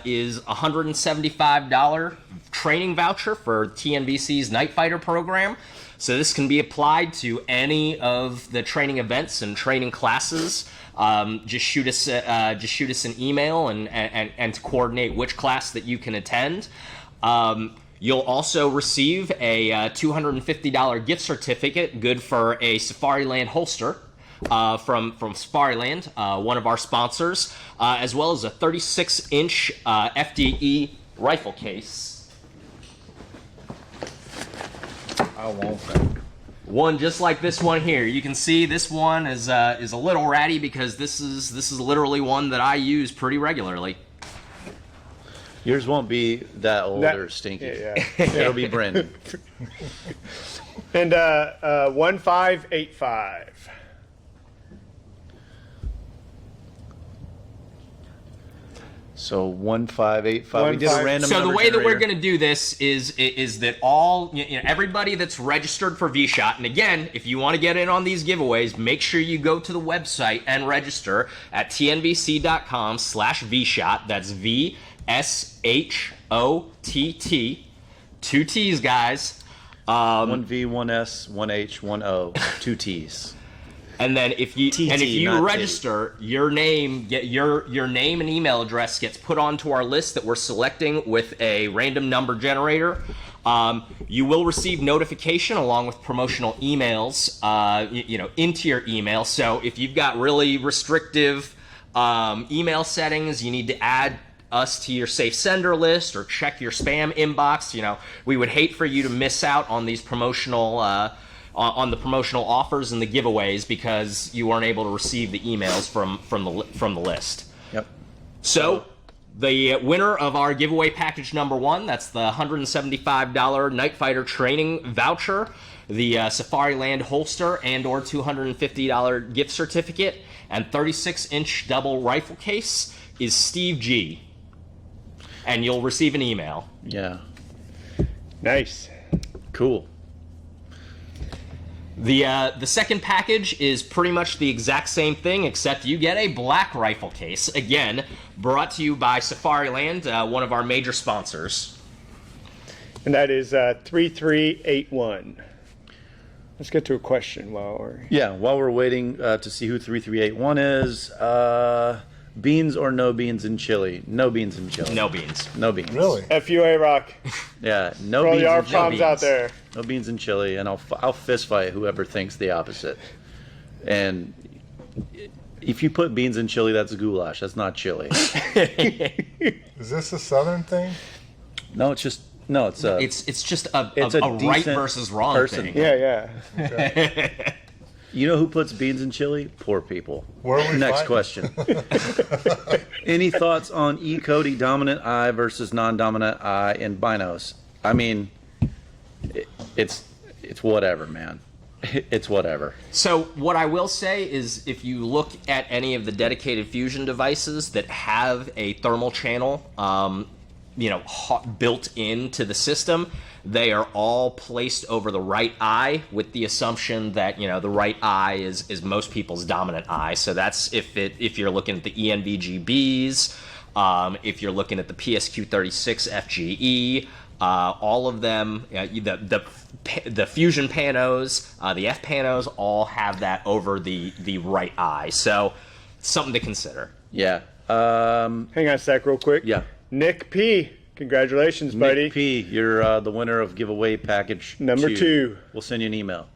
is a $175 training voucher for TNVC's Night Fighter program. So this can be applied to any of the training events and training classes. Just shoot us an email and to coordinate which class that you can attend. You'll also receive a $250 gift certificate, good for a Safariland holster. From Safariland, one of our sponsors, as well as a 36-inch FDE rifle case. I won't. One just like this one here. You can see this one is a little ratty because this is literally one that I use pretty regularly. Yours won't be that old or stinky. Yeah. It'll be Brendan. And 1585. So 1585. We did a random. So the number way that we're generator. going to do this is that all everybody that's registered for vSHOTT, and again, if you want to get in on these giveaways, make sure you go to the website and register at tnvc.com/vSHOTT. That's VSHOTT. 2 T's, guys. 1V, 1S, 1H, 1O, 2 T's. And then if you not register, your name and email address gets put onto our list that we're selecting with a random number generator. You will receive notification along with promotional emails, into your email. So if you've got really restrictive email settings, you need to add us to your safe sender list or check your spam inbox. We would hate for you to miss out on these promotional. On the promotional offers and the giveaways because you weren't able to receive the emails from the list. Yep. So the winner of our giveaway package number 1, that's the $175 Night Fighter training voucher, the Safariland holster and or $250 gift certificate, and 36-inch double rifle case is Steve G. And you'll receive an email. Yeah. Nice. Cool. The second package is pretty much the exact same thing, except you get a black rifle case. Again, brought to you by Safariland, one of our major sponsors. And that is 3381. Let's get to a question while we're waiting to see who 3381 is. Beans or no beans in chili? No beans in chili. No beans. No beans. Really? FUA Rock. Yeah, no For all beans the in R-Proms chili. out there. No beans in chili, and I'll fist fight whoever thinks the opposite. And if you put beans in chili, that's goulash. That's not chili. Is this a Southern thing? No, it's just It's just a right decent versus wrong person. thing. Yeah. You know who puts beans in chili? Poor people. Where are we Next fighting? question. Any thoughts on E-Cody dominant eye versus non-dominant eye in binos? I mean, it's whatever, man. It's whatever. So what I will say is if you look at any of the dedicated fusion devices that have a thermal channel built into the system, they are all placed over the right eye with the assumption that the right eye is most people's dominant eye. So that's if you're looking at the ENVGBs, if you're looking at the PSQ36 FGE, all of them, the fusion panos, the F panos, all have that over the right eye. So something to consider. Yeah. Hang on a sec real quick. Yeah. Nick P. Congratulations, buddy. Nick P, you're the winner of giveaway package Number 2. We'll send you an email.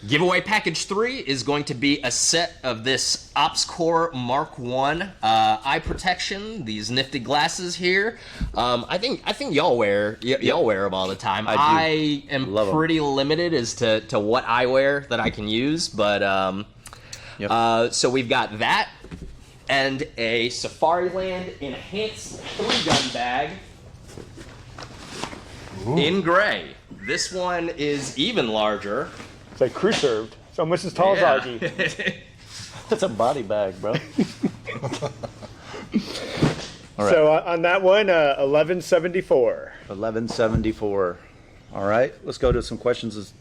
Giveaway package 3 is going to be a set of this OpsCore Mark 1 eye protection. These nifty glasses here. I think y'all wear them all the time. I am Love 'em. pretty limited as to what eyewear that I can use, but so we've got that and a Safariland enhanced 3-gun bag in gray. This one is even larger. It's like crew served. It's almost as tall as Augie. That's a body bag, bro. All right. So on that one, 1174. 1174. All right, let's go to some questions.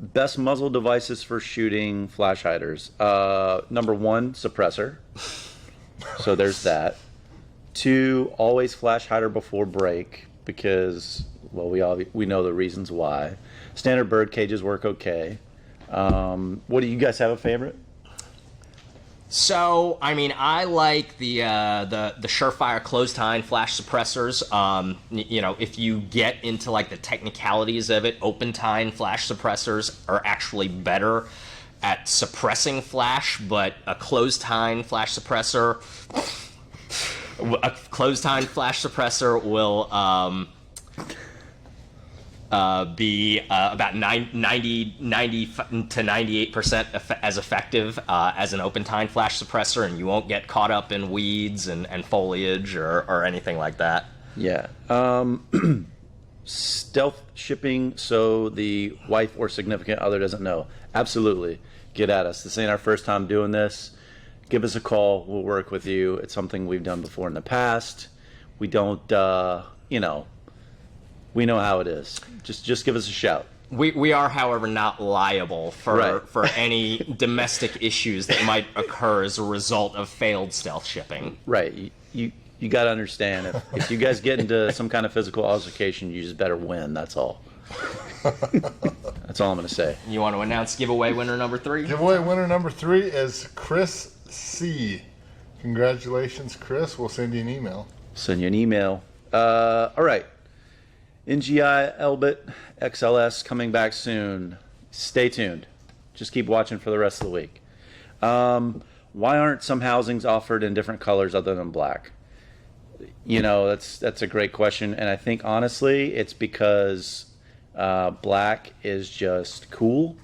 Best muzzle devices for shooting flash hiders. Number 1, suppressor. So there's that. 2, always flash hider before break because, well, we know the reasons why. Standard bird cages work okay. What do you guys have a favorite? So, I mean, I like the Surefire closed-time flash suppressors. You know, if you get into like the technicalities of it, open-time flash suppressors are actually better at suppressing flash, but a closed-time flash suppressor will be about 90 to 98% as effective as an open-time flash suppressor, and you won't get caught up in weeds and foliage or anything like that. Yeah. Stealth shipping so the wife or significant other doesn't know. Absolutely. Get at us. This ain't our first time doing this. Give us a call. We'll work with you. It's something we've done before in the past. We don't, you know, we know how it is. Just give us a shout. We are, however, not liable for Right. for any domestic issues that might occur as a result of failed stealth shipping. Right. You got to understand, if you guys get into some kind of physical altercation, you just better win. That's all. That's all I'm going to say. You want to announce giveaway winner number 3? Giveaway winner number 3 is Chris C. Congratulations, Chris. We'll send you an email. Send you an email. All right. NGI Elbit XLS coming back soon. Stay tuned. Just keep watching for the rest of the week. Why aren't some housings offered in different colors other than black? You know, that's a great question, and I think honestly it's because black is just cool,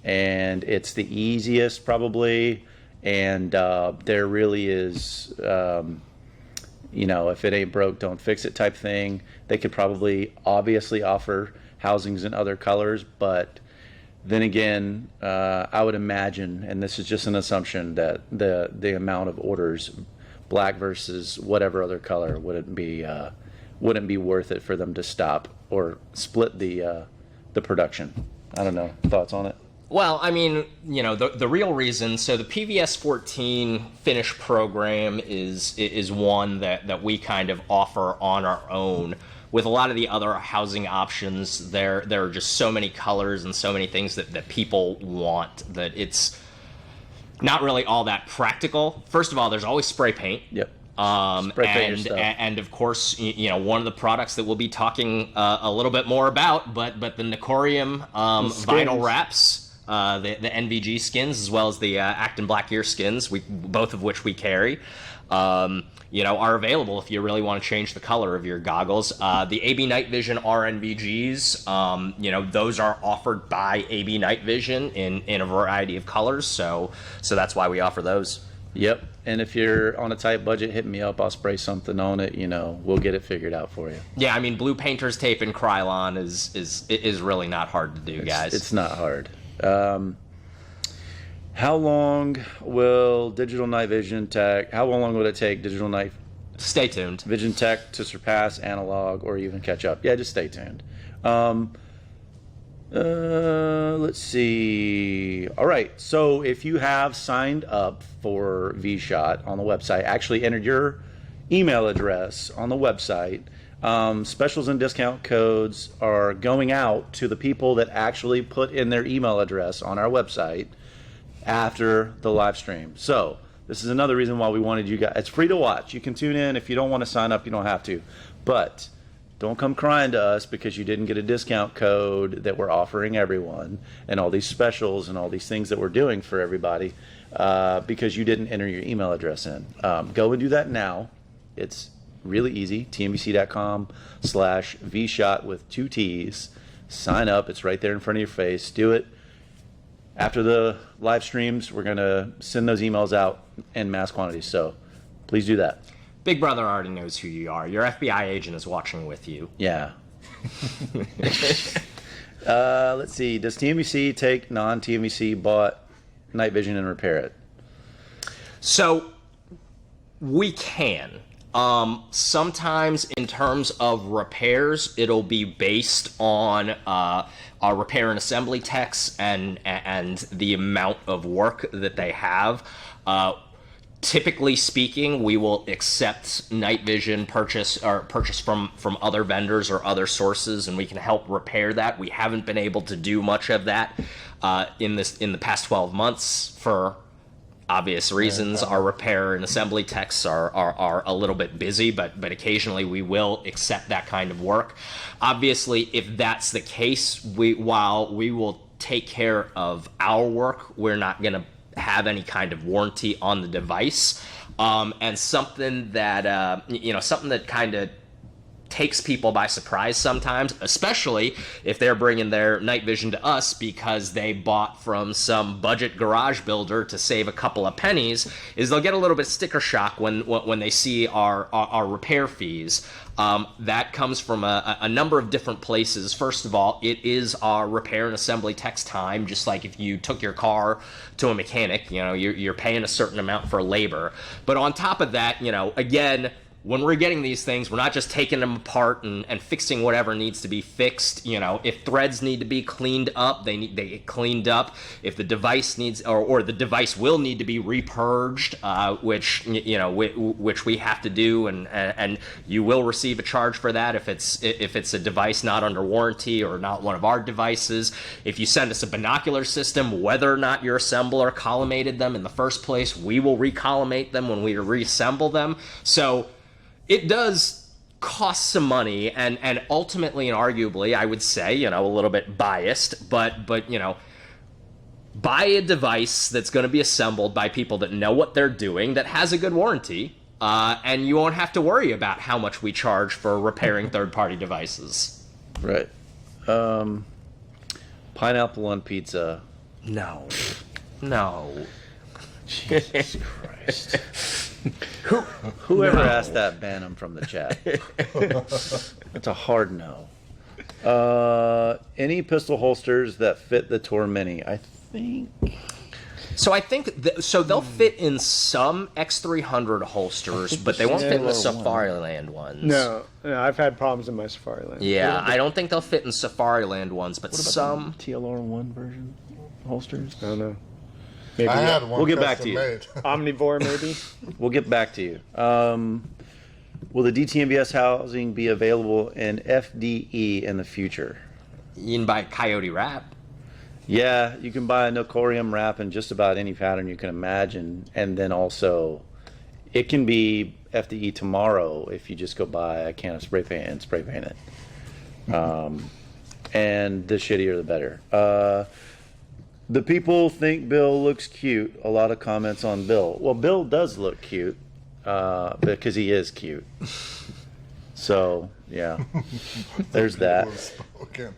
and it's the easiest probably, and there really is, you know, if it ain't broke, don't fix it type thing. They could probably obviously offer housings in other colors, but then again, I would imagine, and this is just an assumption, that the amount of orders, black versus whatever other color, wouldn't be worth it for them to stop or split the production. I don't know. Thoughts on it? Well, I mean, you know, the real reason, so the PVS 14 finish program is one that we kind of offer on our own. With a lot of the other housing options, there are just so many colors and so many things that people want that it's not really all that practical. First of all, there's always spray paint. Yep. Spray paint your stuff. And of course, you know, one of the products that we'll be talking a little bit more about, but the Nicorium vinyl wraps, the NVG skins, as well as the Acton Black Ear skins, both of which we carry, you know, are available if you really want to change the color of your goggles. The AB Night Vision RNVGs, you know, those are offered by AB Night Vision in a variety of colors, so that's why we offer those. Yep. And if you're on a tight budget, hit me up. I'll spray something on it. You know, we'll get it figured out for you. Yeah, I mean, blue painter's tape and Krylon is really not hard to do, guys. It's not hard. How long will Digital Night Vision Tech? How long would it take Digital Night Stay tuned. Vision Tech to surpass analog or even catch up? Yeah, just stay tuned. Let's see. All right. So if you have signed up for vSHOTT on the website, actually entered your email address on the website, specials and discount codes are going out to the people that actually put in their email address on our website after the live stream. So this is another reason why we wanted you guys. It's free to watch. You can tune in. If you don't want to sign up, you don't have to. But don't come crying to us because you didn't get a discount code that we're offering everyone and all these specials and all these things that we're doing for everybody because you didn't enter your email address in. Go and do that now. It's really easy. tmbc.com/vshot with 2 T's. Sign up. It's right there in front of your face. Do it. After the live streams, we're going to send those emails out in mass quantities. So please do that. Big Brother already knows who you are. Your FBI agent is watching with you. Yeah. Let's see. Does TMVC take non-TMVC bought night vision and repair it? So we can. Sometimes in terms of repairs, it'll be based on our repair and assembly techs and the amount of work that they have. Typically speaking, we will accept night vision purchase from other vendors or other sources, and we can help repair that. We haven't been able to do much of that in the past 12 months for obvious reasons. Our repair and assembly techs are a little bit busy, but occasionally we will accept that kind of work. Obviously, if that's the case, while we will take care of our work, we're not going to have any kind of warranty on the device. And something that something that kind of takes people by surprise sometimes, especially if they're bringing their night vision to us because they bought from some budget garage builder to save a couple of pennies, is they'll get a little bit sticker shock when they see our repair fees. That comes from a number of different places. First of all, it is our repair and assembly tech's time, just like if you took your car to a mechanic, you're paying a certain amount for labor. But on top of that, again, when we're getting these things, we're not just taking them apart and fixing whatever needs to be fixed. If threads need to be cleaned up, they get cleaned up. If the device needs, or the device will need to be repurged, which we have to do, and you will receive a charge for that if it's a device not under warranty or not one of our devices. If you send us a binocular system, whether or not your assembler collimated them in the first place, we will recollimate them when we reassemble them. So it does cost some money, and ultimately and arguably, I would say, a little bit biased, but buy a device that's going to be assembled by people that know what they're doing, that has a good warranty, and you won't have to worry about how much we charge for repairing third-party devices. Right. Pineapple on pizza. No. Jesus Christ. Whoever asked that, ban them from the chat. That's a hard no. Any pistol holsters that fit the Tour Mini? I think they'll fit in some X300 holsters, but they won't fit in the Safariland ones. No, I've had problems in my Safariland. Yeah, I don't think they'll fit in Safariland ones, but what about some TLR1 version holsters. I don't know. Maybe I had one. We'll get back to you. made. Omnivore, maybe. We'll get back to you. Will the DTMVS housing be available in FDE in the future? You can buy a Coyote wrap. Yeah, you can buy a Nocorium wrap in just about any pattern you can imagine, and then also it can be FDE tomorrow if you just go buy a can of spray paint and spray paint it. And the shittier the better. The people think Bill looks cute. A lot of comments on Bill. Well, Bill does look cute because he is cute. So, yeah. There's that.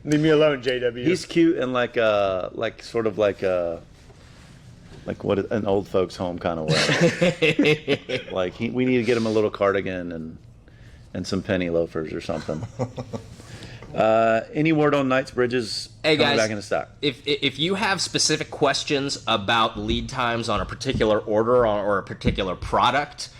Leave me alone, JW. He's cute and like what an old folks home kind of way. We need to get him a little cardigan and some penny loafers or something. Any word on Knightsbridge's coming back into stock? If you have specific questions about lead times on a particular order or a particular product,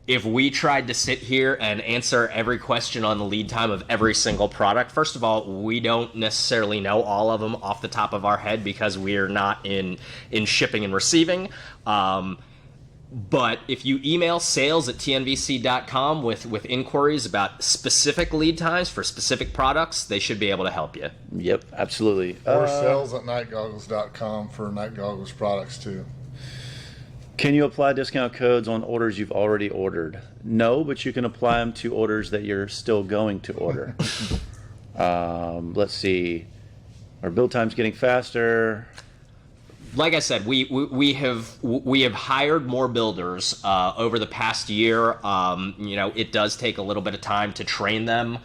if we tried to sit here and answer every question on the lead time of every single product, first of all, we don't necessarily know all of them off the top of our head because we are not in shipping and receiving. But if you email sales@tnvc.com with inquiries about specific lead times for specific products, they should be able to help you. Yep, absolutely. Or sales@nightgoggles.com for Night Goggles products too. Can you apply discount codes on orders you've already ordered? No, but you can apply them to orders that you're still going to order. Let's see. Are build times getting faster? Like I said, we have hired more builders over the past year. It does take a little bit of time to train them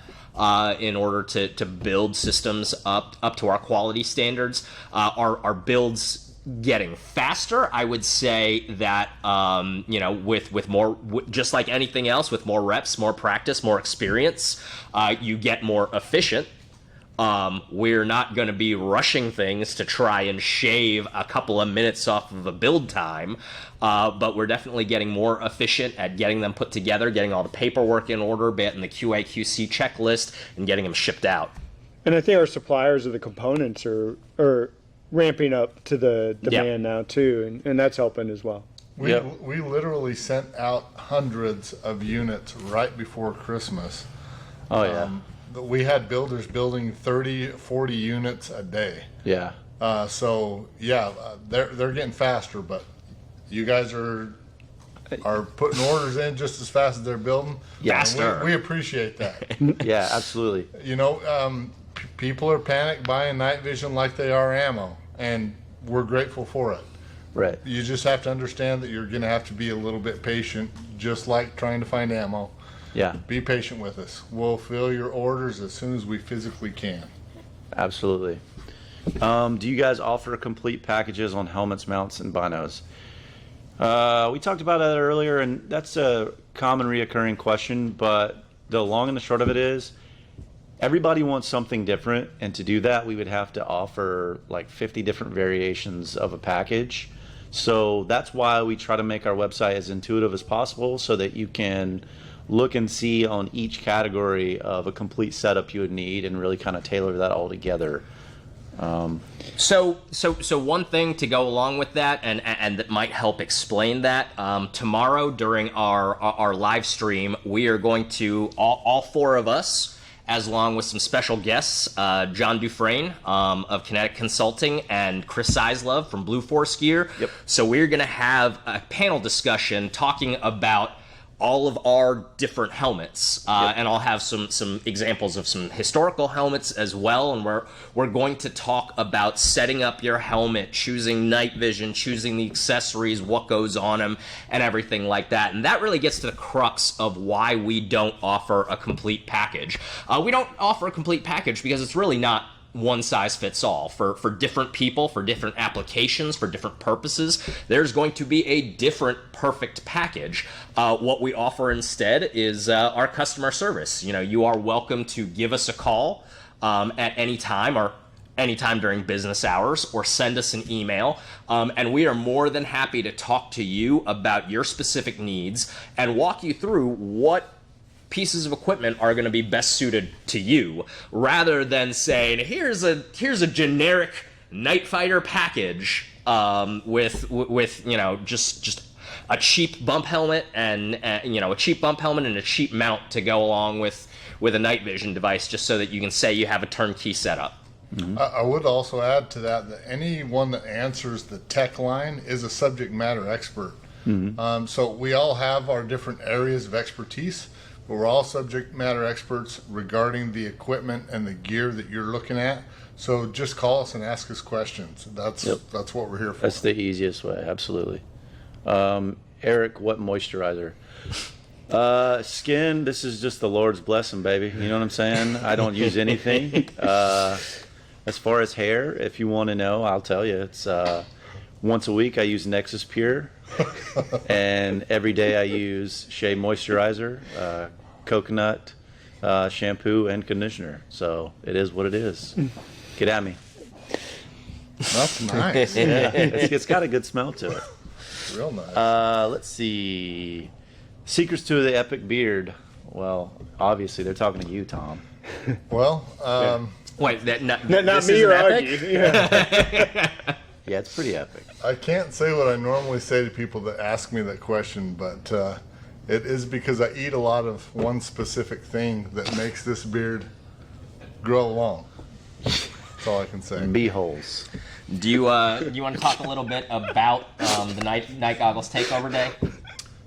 in order to build systems up to our quality standards. Our builds getting faster. I would say that with more, just like anything else, with more reps, more practice, more experience, you get more efficient. We're not going to be rushing things to try and shave a couple of minutes off of a build time, but we're definitely getting more efficient at getting them put together, getting all the paperwork in order, getting the QA/QC checklist, and getting them shipped out. And I think our suppliers of the components are ramping up to the demand now too, and that's helping as well. We literally sent out hundreds of units right before Christmas. Oh yeah. We had builders building 30, 40 units a day. Yeah. So yeah, they're getting faster, but you guys are putting orders in just as fast as they're building. Faster. We appreciate that. Yeah, absolutely. You know, people are panic buying night vision like they are ammo, and we're grateful for it. Right. You just have to understand that you're going to have to be a little bit patient, just like trying to find ammo. Yeah. Be patient with us. We'll fill your orders as soon as we physically can. Absolutely. Do you guys offer complete packages on helmets, mounts, and binos? We talked about that earlier, and that's a common reoccurring question, but the long and the short of it is everybody wants something different, and to do that we would have to offer like 50 different variations of a package. So that's why we try to make our website as intuitive as possible so that you can look and see on each category of a complete setup you would need and really kind of tailor that all together. So one thing to go along with that, and that might help explain that, tomorrow during our live stream, we are going to, all four of us, as along with some special guests, John Dufresne of Kinetic Consulting and Chris Seislove from Blue Force Gear. Yep. So we're going to have a panel discussion talking about all of our different helmets, and I'll have some examples of some historical helmets as well, and we're going to talk about setting up your helmet, choosing night vision, choosing the accessories, what goes on them, and everything like that. And that really gets to the crux of why we don't offer a complete package. We don't offer a complete package because it's really not one size fits all. For different people, for different applications, for different purposes, there's going to be a different perfect package. What we offer instead is our customer service. You know, you are welcome to give us a call at any time or anytime during business hours, or send us an email, and we are more than happy to talk to you about your specific needs and walk you through what pieces of equipment are going to be best suited to you, rather than saying here's a generic night fighter package with you know just a cheap bump helmet and a cheap bump helmet and a cheap mount to go along with a night vision device, just so that you can say you have a turnkey setup. Mm-hmm. I would also add to that anyone that answers the tech line is a subject matter expert. Mm-hmm. So we all have our different areas of expertise, but we're all subject matter experts regarding the equipment and the gear that you're looking at. So just call us and ask us questions. That's what we're here for. That's the easiest way, absolutely. Eric, what moisturizer? Skin, this is just the Lord's blessing, baby. You know what I'm saying? I don't use anything. As far as hair, if you want to know, I'll tell you. It's once a week I use Nexus Pure, and every day I use Shea Moisturizer, coconut shampoo, and conditioner. So it is what it is. Get at me. That's nice. Yeah, it's got a good smell to it. Real nice. Let's see. Secrets to the epic beard. Well, obviously they're talking to you, Tom. Well, Wait, not me or Augie. Yeah. Yeah, it's pretty epic. I can't say what I normally say to people that ask me that question, but it is because I eat a lot of one specific thing that makes this beard grow long. That's all I can say. Bee holes. Do you want to talk a little bit about the Night Goggles Takeover Day?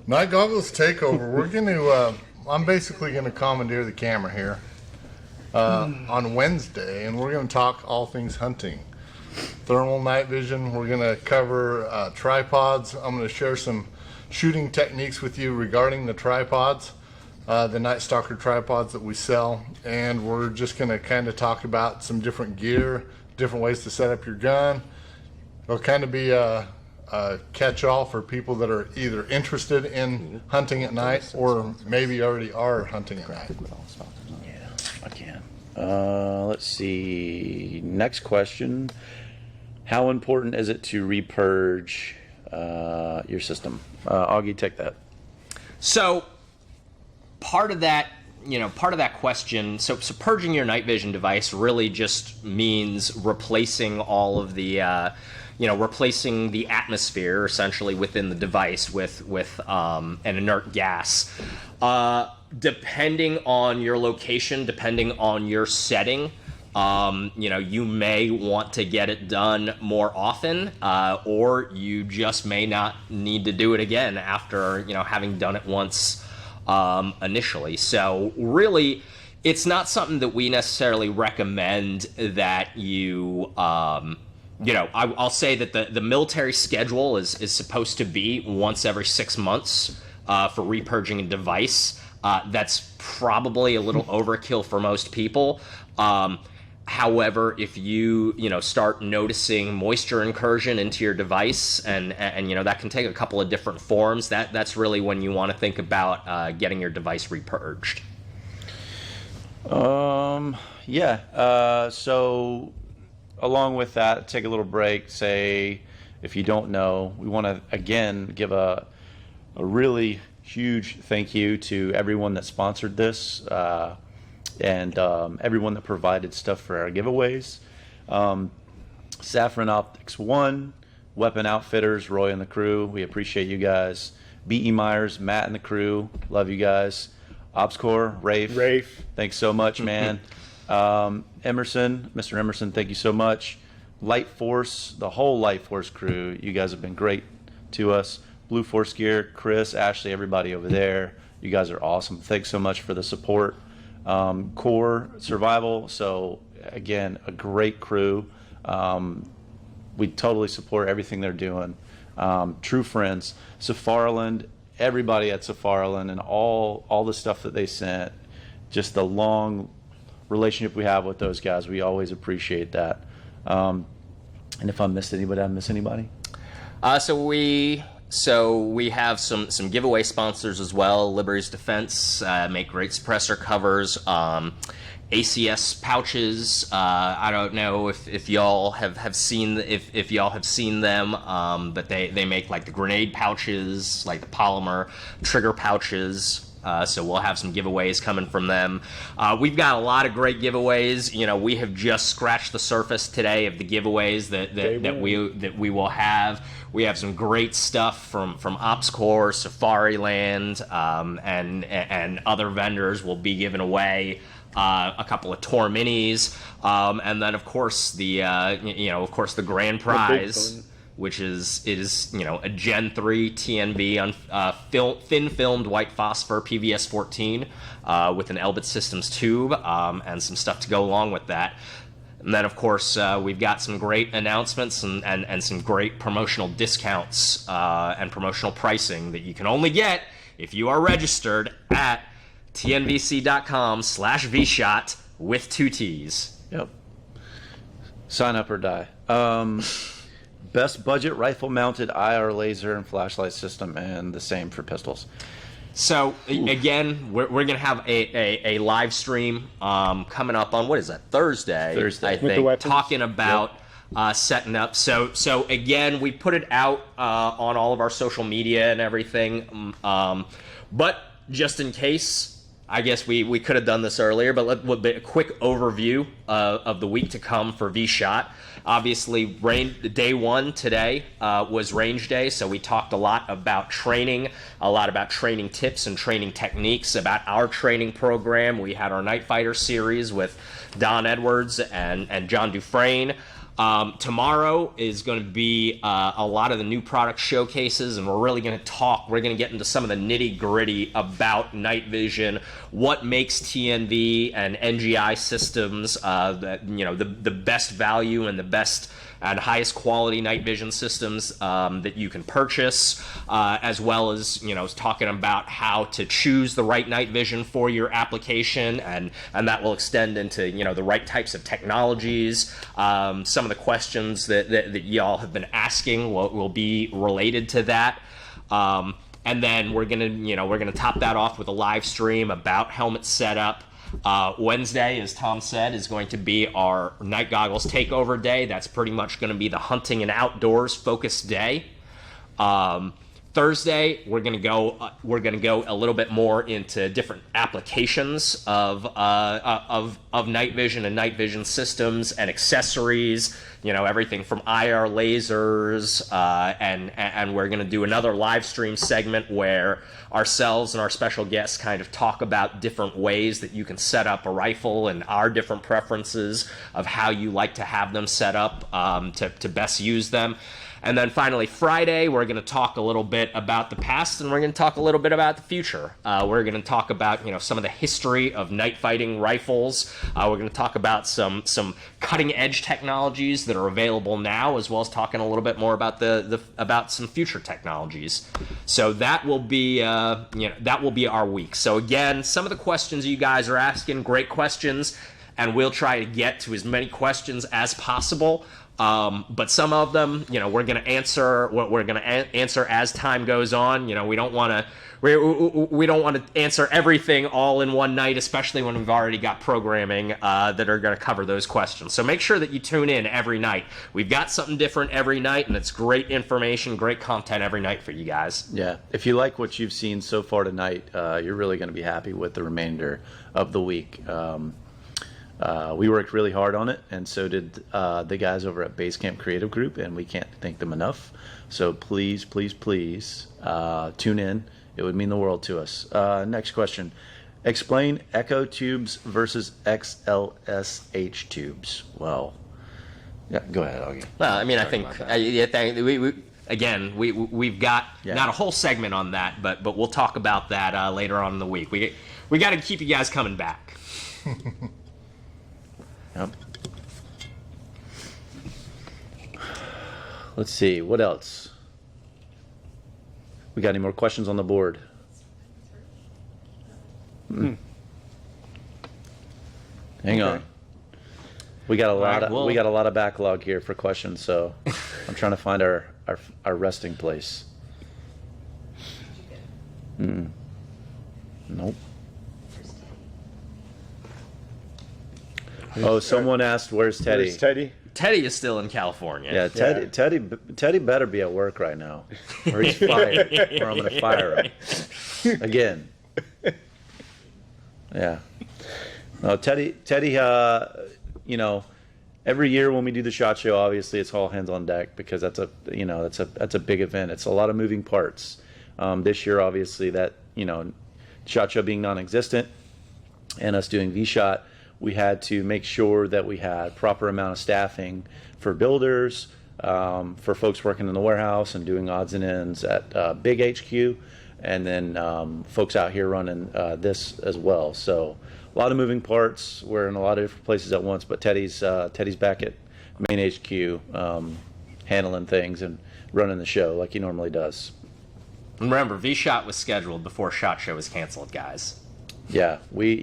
Night Goggles Takeover. We're going to. I'm basically going to commandeer the camera here on Wednesday, and we're going to talk all things hunting. Thermal night vision. We're going to cover tripods. I'm going to share some shooting techniques with you regarding the tripods, the Night Stalker tripods that we sell, and we're just going to kind of talk about some different gear, different ways to set up your gun. It'll kind of be a catch-all for people that are either interested in hunting at night or maybe already are hunting at night. Yeah, I can. Let's see. Next question. How important is it to repurge your system? Augie, take that. So part of that, part of that question, so purging your night vision device really just means replacing all of the, replacing the atmosphere essentially within the device with an inert gas. Depending on your location, depending on your setting, you may want to get it done more often, or you just may not need to do it again after, having done it once initially. So really, it's not something that we necessarily recommend that you, I'll say that the military schedule is supposed to be once every 6 months for repurging a device. That's probably a little overkill for most people. However, if you start noticing moisture incursion into your device, and that can take a couple of different forms, that's really when you want to think about getting your device repurged. So along with that, take a little break. Say, if you don't know, we want to again give a really huge thank you to everyone that sponsored this. And everyone that provided stuff for our giveaways. Saffron Optics 1, Weapon Outfitters, Roy and the crew, we appreciate you guys. B.E. Myers, Matt and the crew, love you guys. OpsCore, Rafe, thanks so much, man. Emerson, Mr. Emerson, thank you so much. Light Force, the whole Light Force crew, you guys have been great to us. Blue Force Gear, Chris, Ashley, everybody over there, you guys are awesome. Thanks so much for the support. Core Survival, so again, a great crew. We totally support everything they're doing. True Friends, Safariland, everybody at Safariland, and all the stuff that they sent, just the long relationship we have with those guys, we always appreciate that. And if I missed anybody, I miss anybody? So we have some giveaway sponsors as well. Liberty's Defense make great suppressor covers. ACS pouches. I don't know if y'all have seen them, but they make like the grenade pouches, like the polymer trigger pouches. So we'll have some giveaways coming from them. We've got a lot of great giveaways. We have just scratched the surface today of the giveaways that we will have. We have some great stuff from OpsCore, Safariland, and other vendors will be giving away a couple of Tor Minis, and then of course the grand prize, which is a Gen 3 TNV on thin filmed white phosphor PVS 14 with an Elbit Systems tube, and some stuff to go along with that. And then, of course, we've got some great announcements and some great promotional discounts and promotional pricing that you can only get if you are registered at tnvc.com/vSHOTT with 2 T's. Yep. Sign up or die. Best budget rifle mounted IR laser and flashlight system, and the same for pistols. So again, we're going to have a live stream coming up on, what is that, Thursday I think, talking about setting up. So again, we put it out on all of our social media and everything, but just in case, I guess we could have done this earlier, but a quick overview of the week to come for vSHOTT. Obviously, day one today was range day, so we talked a lot about training, tips and training techniques, about our training program. We had our Night Fighter series with Don Edwards and John Dufresne. Tomorrow is going to be a lot of the new product showcases, and we're really going to get into some of the nitty-gritty about night vision, what makes TNV and NGI systems the best value and the best and highest quality night vision systems that you can purchase, as well as talking about how to choose the right night vision for your application, and that will extend into the right types of technologies. Some of the questions that y'all have been asking will be related to that. And then we're gonna top that off with a live stream about helmet setup. Wednesday, as Tom said, is going to be our Night Goggles Takeover Day. That's pretty much going to be the hunting and outdoors focused day. Thursday, we're gonna go a little bit more into different applications of night vision and night vision systems and accessories. You know, everything from IR lasers, and we're gonna do another live stream segment where ourselves and our special guests kind of talk about different ways that you can set up a rifle and our different preferences of how you like to have them set up to best use them. And then finally, Friday, we're going to talk a little bit about the past, and we're going to talk a little bit about the future. We're going to talk about, you know, some of the history of night fighting rifles. We're going to talk about some cutting edge technologies that are available now, as well as talking a little bit more about about some future technologies. So that will be that will be our week. So again, some of the questions you guys are asking, great questions, and we'll try to get to as many questions as possible. But some of them, you know, we're going to answer as time goes on. You know, we don't want to answer everything all in one night, especially when we've already got programming that are going to cover those questions. So make sure that you tune in every night. We've got something different every night, and it's great information, great content every night for you guys. Yeah, if you like what you've seen so far tonight, you're really going to be happy with the remainder of the week. We worked really hard on it, and so did the guys over at Basecamp Creative Group, and we can't thank them enough. So please, please, please tune in. It would mean the world to us. Next question. Explain echo tubes versus XLSH tubes. Well, yeah, go ahead, Augie. Well, I mean, I think we've got not a whole segment on that, but we'll talk about that later on in the week. We got to keep you guys coming back. Yep. Let's see, what else? We got any more questions on the board? Hang on. We got a lot of backlog here for questions, so I'm trying to find our resting place. Nope. Oh, someone asked, "Where's Teddy?" Where's Teddy? Teddy is still in California. Yeah, Teddy better be at work right now, or he's fired, or I'm gonna fire him again. Yeah. No, Teddy. You know, every year when we do the SHOT Show, obviously it's all hands on deck because that's a big event. It's a lot of moving parts. This year, obviously, that SHOT Show being non-existent, and us doing vSHOT, we had to make sure that we had proper amount of staffing for builders, for folks working in the warehouse and doing odds and ends at Big HQ, and then folks out here running this as well. So a lot of moving parts. We're in a lot of different places at once, but Teddy's back at main HQ, handling things and running the show like he normally does. Remember, vSHOT was scheduled before SHOT Show was canceled, guys. Yeah, we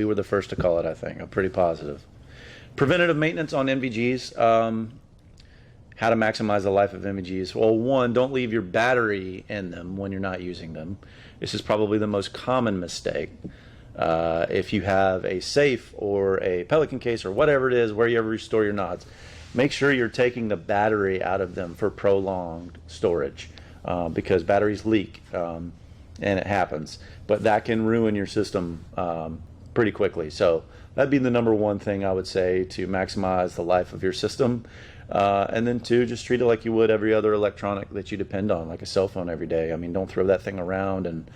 were the first to call it, I think. I'm pretty positive. Preventative maintenance on NVGs. How to maximize the life of NVGs. Well, one, don't leave your battery in them when you're not using them. This is probably the most common mistake. If you have a safe or a Pelican case or whatever it is, wherever you store your nods, make sure you're taking the battery out of them for prolonged storage, because batteries leak. And it happens, but that can ruin your system pretty quickly. So that'd be the number one thing I would say to maximize the life of your system. And then two, just treat it like you would every other electronic that you depend on, like a cell phone every day. I mean, don't throw that thing around and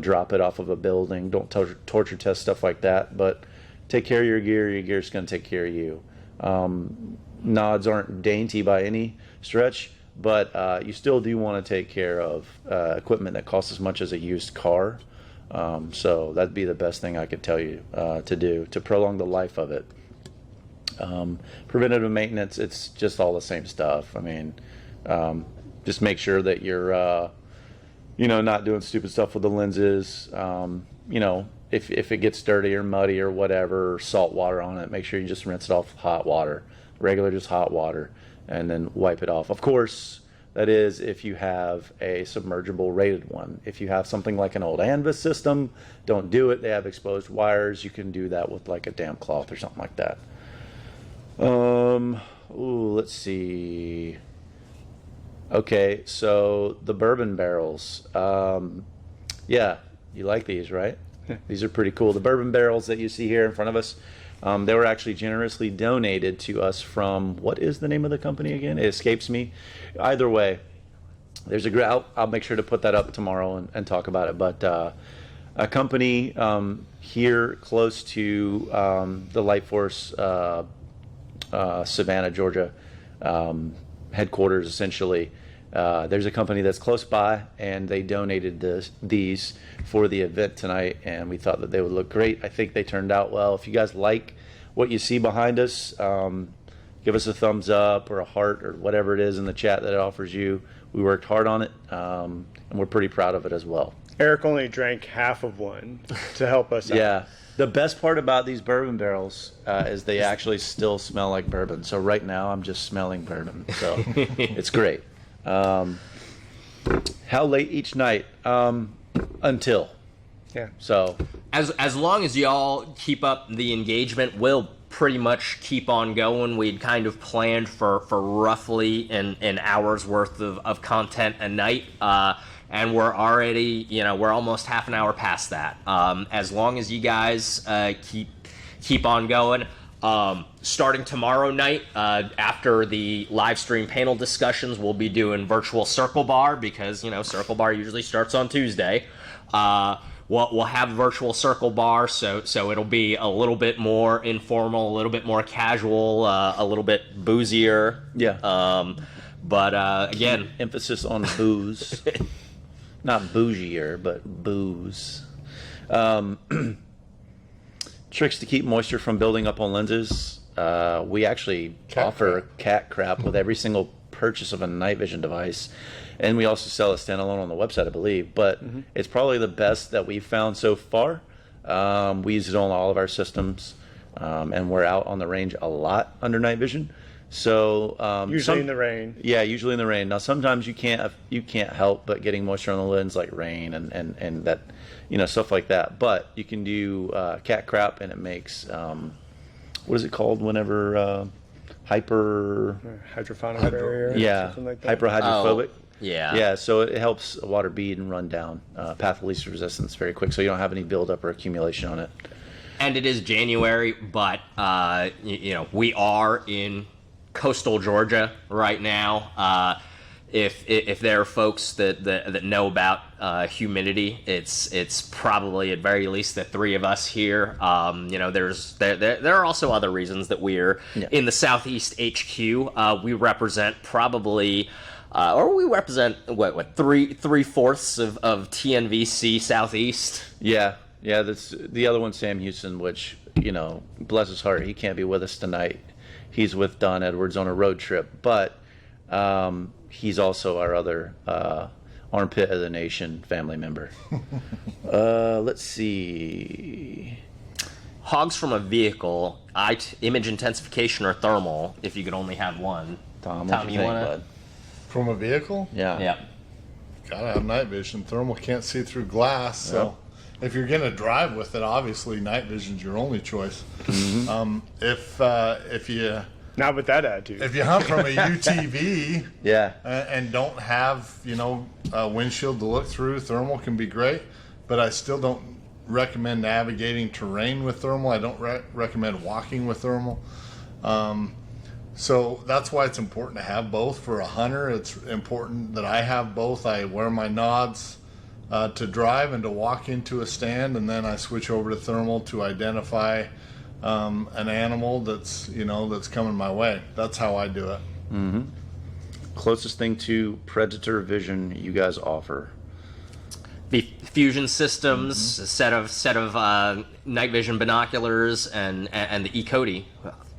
drop it off of a building. Don't torture test stuff like that, but take care of your gear. Your gear's going to take care of you. Nods aren't dainty by any stretch, but you still do want to take care of equipment that costs as much as a used car. So that'd be the best thing I could tell you to do to prolong the life of it. Preventative maintenance, it's just all the same stuff. I mean, just make sure that you're not doing stupid stuff with the lenses. If it gets dirty or muddy or whatever, or salt water on it, make sure you just rinse it off with hot water, regular just hot water, and then wipe it off. Of course, that is if you have a submergible rated one. If you have something like an old Anvis system, don't do it. They have exposed wires. You can do that with like a damp cloth or something like that. Let's see. Okay, so the bourbon barrels. Yeah, you like these, right? These are pretty cool. The bourbon barrels that you see here in front of us, they were actually generously donated to us from, what is the name of the company again? It escapes me. Either way, there's a great, I'll make sure to put that up tomorrow and talk about it. But a company here close to the Light Force Savannah, Georgia headquarters, essentially. There's a company that's close by, and they donated these for the event tonight, and we thought that they would look great. I think they turned out well. If you guys like what you see behind us, give us a thumbs up or a heart or whatever it is in the chat that it offers you. We worked hard on it, and we're pretty proud of it as well. Eric only drank half of one to help us out. Yeah. The best part about these bourbon barrels is they actually still smell like bourbon. So right now I'm just smelling bourbon. So it's great. How late each night? Until. Yeah. So As long as y'all keep up the engagement, we'll pretty much keep on going. We'd kind of planned for roughly an hour's worth of content a night. And we're already, we're almost half an hour past that. As long as you guys keep on going. Starting tomorrow night, after the live stream panel discussions, we'll be doing virtual Circle Bar because, Circle Bar usually starts on Tuesday. We'll have virtual Circle Bar, so it'll be a little bit more informal, a little bit more casual, a little bit boozier. yeah, But again, emphasis on booze. Not bougier, but booze. Tricks to keep moisture from building up on lenses. We actually offer cat crap with every single purchase of a night vision device. And we also sell a standalone on the website, I believe. But it's probably the best that we've found so far. We use it on all of our systems. And we're out on the range a lot under night vision. So Usually in the rain. Yeah, usually in the rain. Now sometimes you can't help but getting moisture on the lens, like rain and that, stuff like that. But you can do cat crap, and it makes what is it called whenever hydrophonic barrier. Yeah, something like that. hyperhydrophobic. yeah. Yeah, so it helps water bead and run down path of least resistance very quick, so you don't have any buildup or accumulation on it. And it is January, but we are in coastal Georgia right now. If there are folks that know about humidity, it's probably at very least the three of us here. There are also other reasons that we're in the Southeast HQ. We represent probably. We represent what 3/4 of TNVC Southeast. Yeah, that's the other one, Sam Houston, which bless his heart, he can't be with us tonight. He's with Don Edwards on a road trip, but he's also our other armpit of the nation family member. Let's see. Hogs from a vehicle, image intensification or thermal, if you could only have one. Tom, what do you think, bud? From a vehicle? Yeah. Gotta have night vision. Thermal can't see through glass, so if you're gonna drive with it, obviously night vision's your only choice. If you Not with that attitude. if you hunt from a UTV Yeah. and don't have a windshield to look through, thermal can be great, but I still don't recommend navigating terrain with thermal. I don't recommend walking with thermal. So that's why it's important to have both. For a hunter, it's important that I have both. I wear my nods to drive and to walk into a stand, and then I switch over to thermal to identify an animal that's coming my way. That's how I do it. Closest thing to predator vision you guys offer? The fusion systems, a set of night vision binoculars, and the E-Cody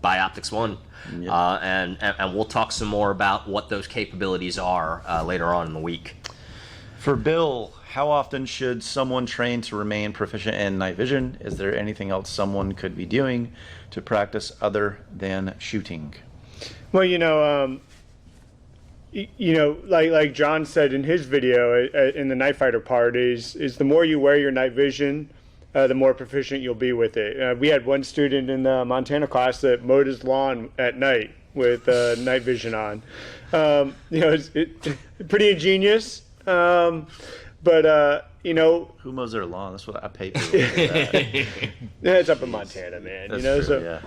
by Optics One. And we'll talk some more about what those capabilities are later on in the week. For Bill, how often should someone train to remain proficient in night vision? Is there anything else someone could be doing to practice other than shooting? Well, like John said in his video in the night fighter part, is the more you wear your night vision, the more proficient you'll be with it. We had one student in the Montana class that mowed his lawn at night with night vision on. It's pretty ingenious, but who mows their lawn? That's what I pay for. it's up in Montana, man. That's true, yeah.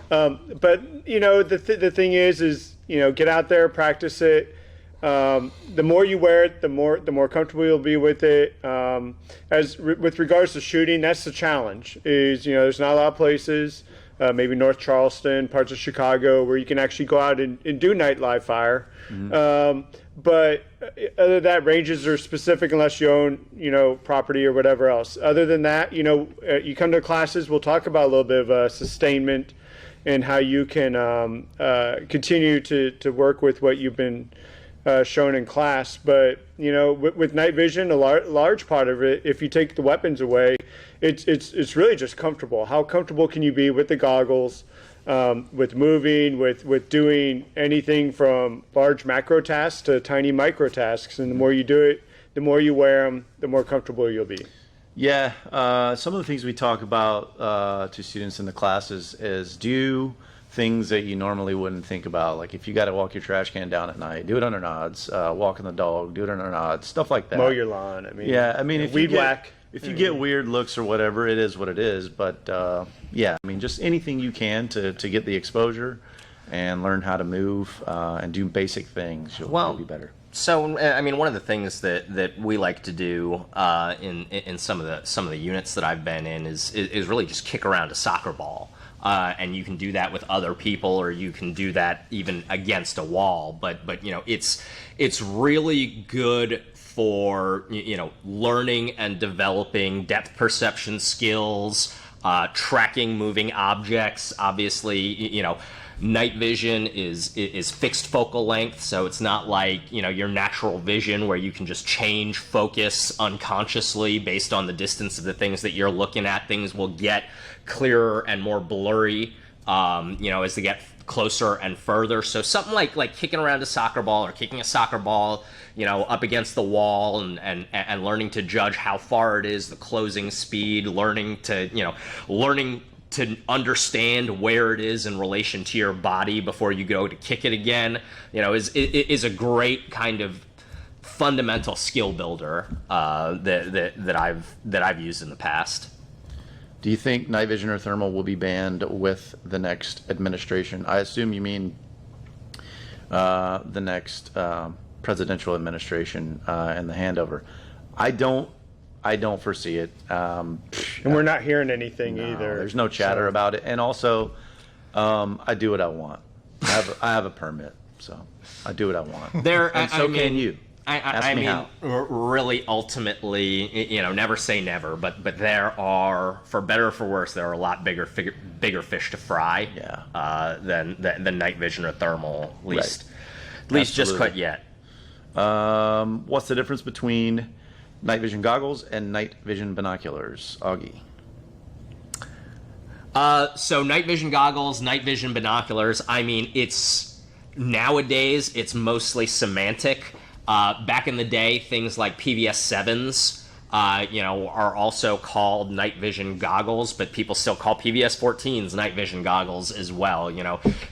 But the thing is get out there, practice it. The more you wear it, the more comfortable you'll be with it. With regards to shooting, that's the challenge. There's not a lot of places, maybe North Charleston, parts of Chicago, where you can actually go out and do night live fire. Mm-hmm. But other than that, ranges are specific unless you own, property or whatever else. Other than that, you come to classes, we'll talk about a little bit of sustainment and how you can continue to work with what you've been shown in class. But with night vision, a large part of it, if you take the weapons away, it's really just comfortable. How comfortable can you be with the goggles, with moving, with doing anything from large macro tasks to tiny micro tasks? And the more you do it, the more you wear them, the more comfortable you'll be. Yeah, some of the things we talk about to students in the classes is do things that you normally wouldn't think about. Like if you got to walk your trash can down at night, do it under nods. Walking the dog, do it under nods. Stuff like that. Mow your lawn. If weed whack. If you get weird looks or whatever, it is what it is. But just anything you can to get the exposure and learn how to move and do basic things, you'll be better. So, one of the things that we like to do in some of the units that I've been in is really just kick around a soccer ball. And you can do that with other people, or you can do that even against a wall. But it's really good for learning and developing depth perception skills, tracking moving objects. Obviously, night vision is fixed focal length, so it's not like your natural vision where you can just change focus unconsciously based on the distance of the things that you're looking at. Things will get clearer and more blurry as they get closer and further. So something like kicking around a soccer ball, or kicking a soccer ball up against the wall, and learning to judge how far it is, the closing speed, learning to understand where it is in relation to your body before you go to kick it again, is a great kind of fundamental skill builder that I've used in the past. Do you think night vision or thermal will be banned with the next administration? I assume you mean the next presidential administration and the handover. I don't foresee it. And we're not hearing anything either. There's no chatter about it. And also, I do what I want. I have a permit, so I do what I want. Can you. Really, ultimately, never say never, but there are, for better or for worse, there are a lot bigger fish to fry than night vision or thermal, at least just quite yet. What's the difference between night vision goggles and night vision binoculars, Augie? So night vision goggles, night vision binoculars, nowadays it's mostly semantic. Back in the day, things like PVS 7s, are also called night vision goggles, but people still call PVS 14s night vision goggles as well.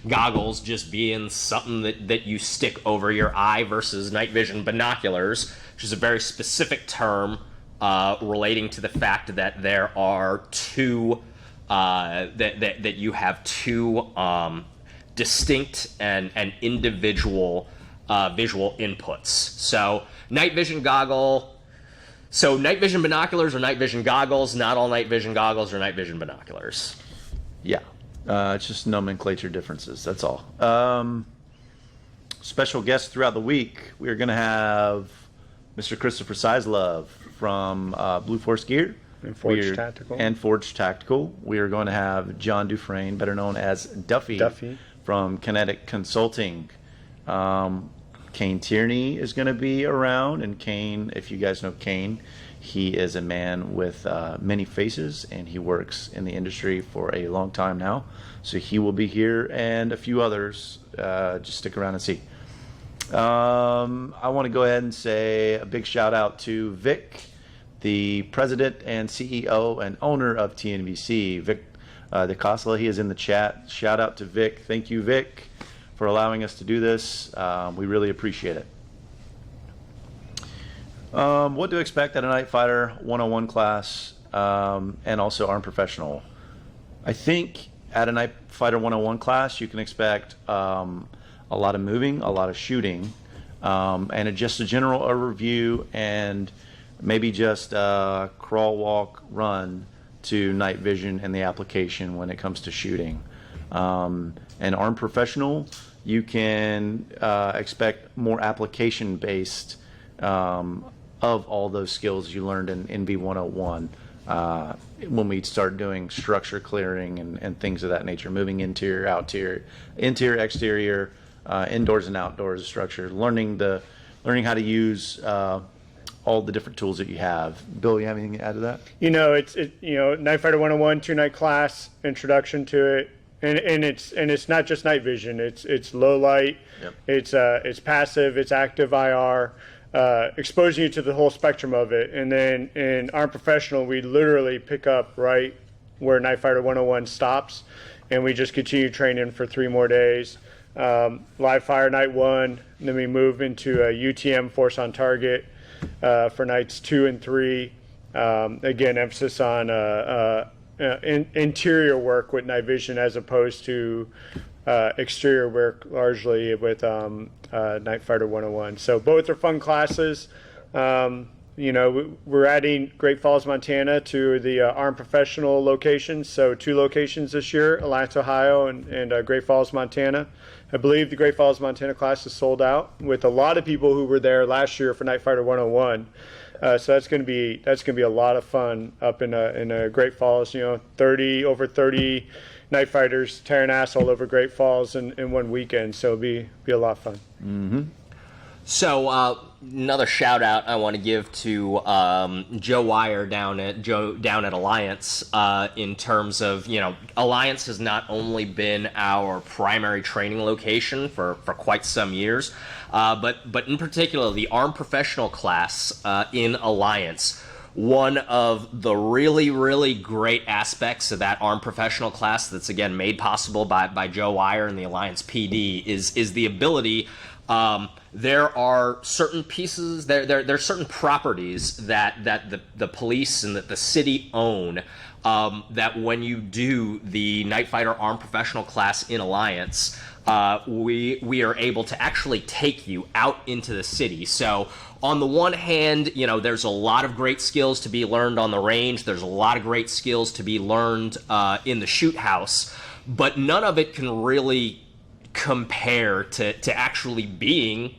Goggles just being something that you stick over your eye versus night vision binoculars, which is a very specific term relating to the fact that there are two, that you have two distinct and individual visual inputs. So night vision binoculars are night vision goggles. Not all night vision goggles are night vision binoculars. Yeah, it's just nomenclature differences. That's all. Special guests throughout the week. We're going to have Mr. Christopher Sizelove from Blue Force Gear and Forge Tactical. We are going to have John Dufresne, better known as Duffy. From Kinetic Consulting. Kane Tierney is going to be around, and Kane, if you guys know Kane, he is a man with many faces, and he works in the industry for a long time now. So he will be here, and a few others. Just stick around and see. I want to go ahead and say a big shout out to Vic, the president and CEO and owner of TNVC, Vic DeCosla. He is in the chat. Shout out to Vic. Thank you, Vic, for allowing us to do this. We really appreciate it. What to expect at a Night Fighter 101 class, and also Armed Professional. I think at a Night Fighter 101 class, you can expect a lot of moving, a lot of shooting, and just a general overview, and maybe just crawl, walk, run to night vision and the application when it comes to shooting. And Armed Professional, you can expect more application-based of all those skills you learned in NV 101 when we start doing structure clearing and things of that nature, moving interior, exterior, indoors and outdoors structure, learning how to use all the different tools that you have. Bill, you have anything to add to that? It's Night Fighter 101 2-night class, introduction to it, and it's not just night vision. It's low light. Yep. It's passive. It's active IR. Exposing you to the whole spectrum of it. And then in Armed Professional, we literally pick up right where Night Fighter 101 stops, and we just continue training for 3 more days. Live fire night 1, and then we move into a UTM, force on target, for nights 2 and 3. Again, emphasis on interior work with night vision as opposed to exterior work largely with Night Fighter 101. So both are fun classes. We're adding Great Falls, Montana to the Armed Professional locations. So 2 locations this year, Alliance, Ohio and Great Falls, Montana. I believe the Great Falls, Montana class is sold out with a lot of people who were there last year for Night Fighter 101. So that's going to be a lot of fun up in Great Falls. Over 30 Night Fighters tearing ass all over Great Falls in one weekend. So it'll be a lot of fun. Mm-hmm. So another shout out I want to give to Joe Wire down at Alliance in terms of, Alliance has not only been our primary training location for quite some years, but in particular the Armed Professional class in Alliance. One of the really, really great aspects of that Armed Professional class that's, again, made possible by Joe Wire and the Alliance PD is the ability. There are certain pieces, there are certain properties that the police and that the city own that when you do the Night Fighter Armed Professional class in Alliance, we are able to actually take you out into the city. So on the one hand, there's a lot of great skills to be learned on the range. There's a lot of great skills to be learned in the shoot house, but none of it can really compare to actually being,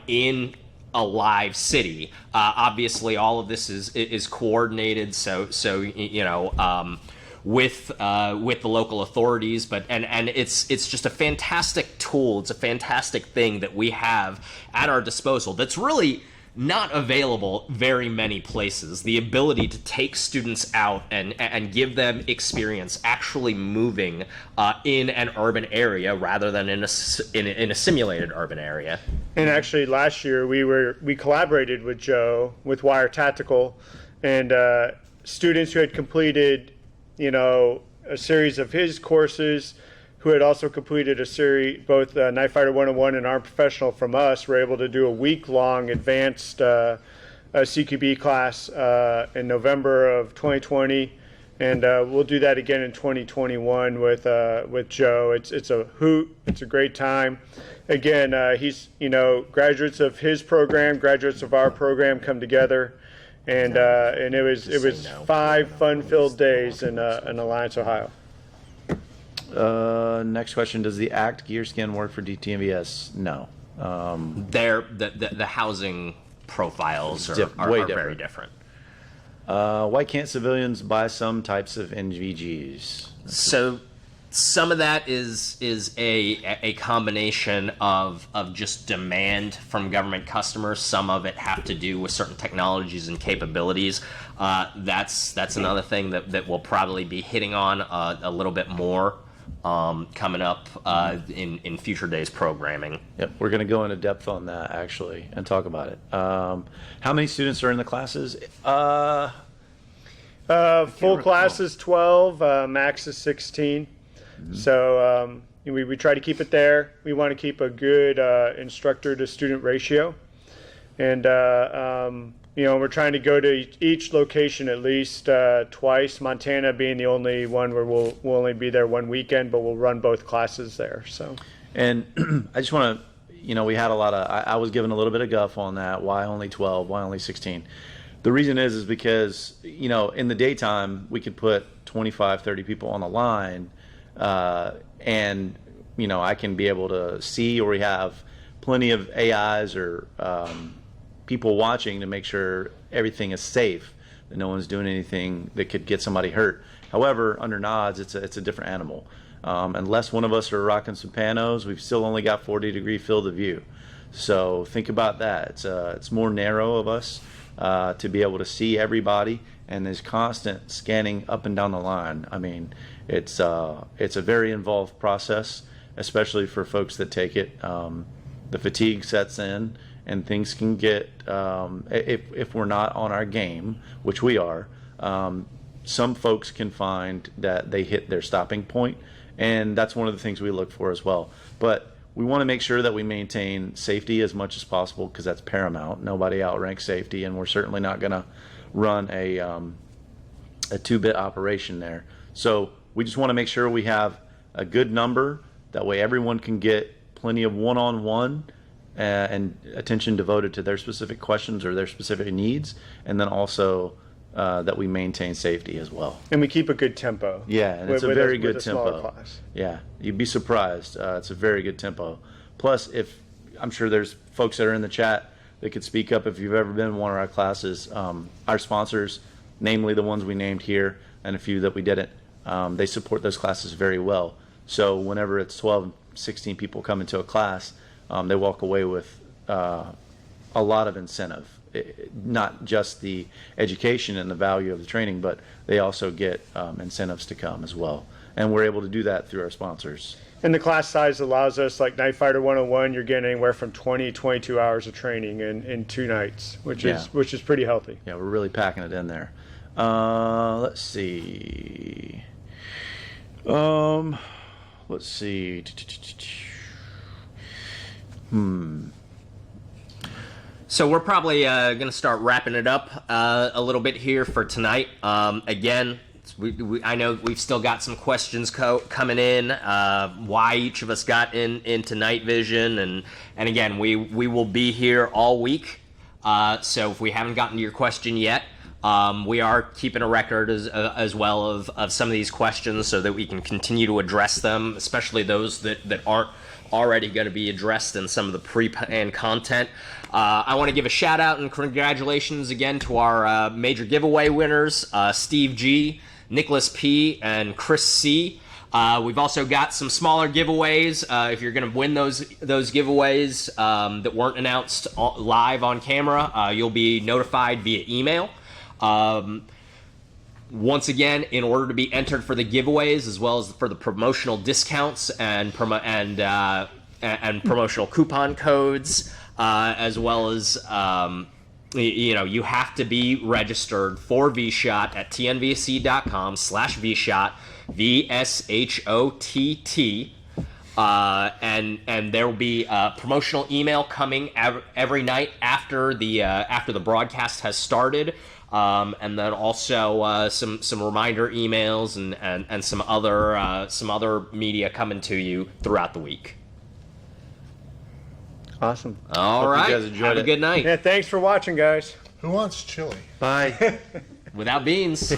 in a live city. Obviously, all of this is coordinated. So with the local authorities, but it's just a fantastic tool. It's a fantastic thing that we have at our disposal. That's really not available very many places. The ability to take students out and give them experience actually moving in an urban area rather than in a simulated urban area. And actually, last year we collaborated with Joe with Wire Tactical, and students who had completed, a series of his courses, who had also completed a series, both Night Fighter 101 and Armed Professional from us, were able to do a week-long advanced CQB class in November of 2020, and we'll do that again in 2021 with Joe. It's a hoot. It's a great time. Again, he's graduates of his program, graduates of our program come together. And it was 5 fun-filled days in Alliance, Ohio. Next question: does the ACT gear skin work for DTMVS? No. The housing profiles are very different. Why can't civilians buy some types of NVGs? So some of that is a combination of just demand from government customers. Some of it have to do with certain technologies and capabilities. That's another thing that we'll probably be hitting on a little bit more coming up in future days programming. Yep, we're going to go into depth on that actually and talk about it. How many students are in the classes? Full class is 12, max is 16. So We try to keep it there. We want to keep a good instructor to student ratio. And, we're trying to go to each location at least twice, Montana being the only one where we'll only be there one weekend, but we'll run both classes there. So. And I just want to, we had a lot of, I was given a little bit of guff on that. Why only 12? Why only 16? The reason is because, in the daytime, we could put 25, 30 people on the line, and, I can be able to see, or we have plenty of AIs or people watching to make sure everything is safe, that no one's doing anything that could get somebody hurt. However, under nods, it's a different animal. Unless one of us are rocking some panos, we've still only got 40-degree field of view. So think about that. It's more narrow of us to be able to see everybody, and there's constant scanning up and down the line. I mean, it's a very involved process, especially for folks that take it. The fatigue sets in, and things can get, if we're not on our game, which we are, some folks can find that they hit their stopping point, and that's one of the things we look for as well. But we want to make sure that we maintain safety as much as possible, because that's paramount. Nobody outranks safety, and we're certainly not going to run a 2-bit operation there. So we just want to make sure we have a good number. That way everyone can get plenty of one-on-one and attention devoted to their specific questions or their specific needs, and then also that we maintain safety as well. And we keep a good tempo. Yeah, and it's a very good tempo. Class. Yeah, you'd be surprised. It's a very good tempo. Plus, I'm sure there's folks that are in the chat that could speak up if you've ever been in one of our classes. Our sponsors, namely the ones we named here and a few that we didn't, they support those classes very well. So whenever it's 12, 16 people come into a class, they walk away with a lot of incentive. Not just the education and the value of the training, but they also get incentives to come as well. And we're able to do that through our sponsors. And the class size allows us, like Night Fighter 101, you're getting anywhere from 20, 22 hours of training in 2 nights, which is pretty healthy. Yeah, we're really packing it in there. Let's see. Let's see. So we're probably going to start wrapping it up a little bit here for tonight. Again, I know we've still got some questions coming in. Why each of us got into night vision, and again, we will be here all week. So if we haven't gotten to your question yet, we are keeping a record as well of some of these questions so that we can continue to address them, especially those that aren't already going to be addressed in some of the pre-planned content. I want to give a shout out and congratulations again to our major giveaway winners, Steve G, Nicholas P, and Chris C. We've also got some smaller giveaways. If you're going to win those giveaways that weren't announced live on camera, you'll be notified via email. Once again, in order to be entered for the giveaways as well as for the promotional discounts and promotional coupon codes, as well as you have to be registered for vSHOTT at tnvc.com/vSHOTT, VSHOTT. And there will be a promotional email coming every night after the broadcast has started. And then also some reminder emails and some other media coming to you throughout the week. Awesome. All Hope right. you guys enjoyed Have a it. good night. Yeah, thanks for watching, guys. Who wants chili? Bye. Without beans.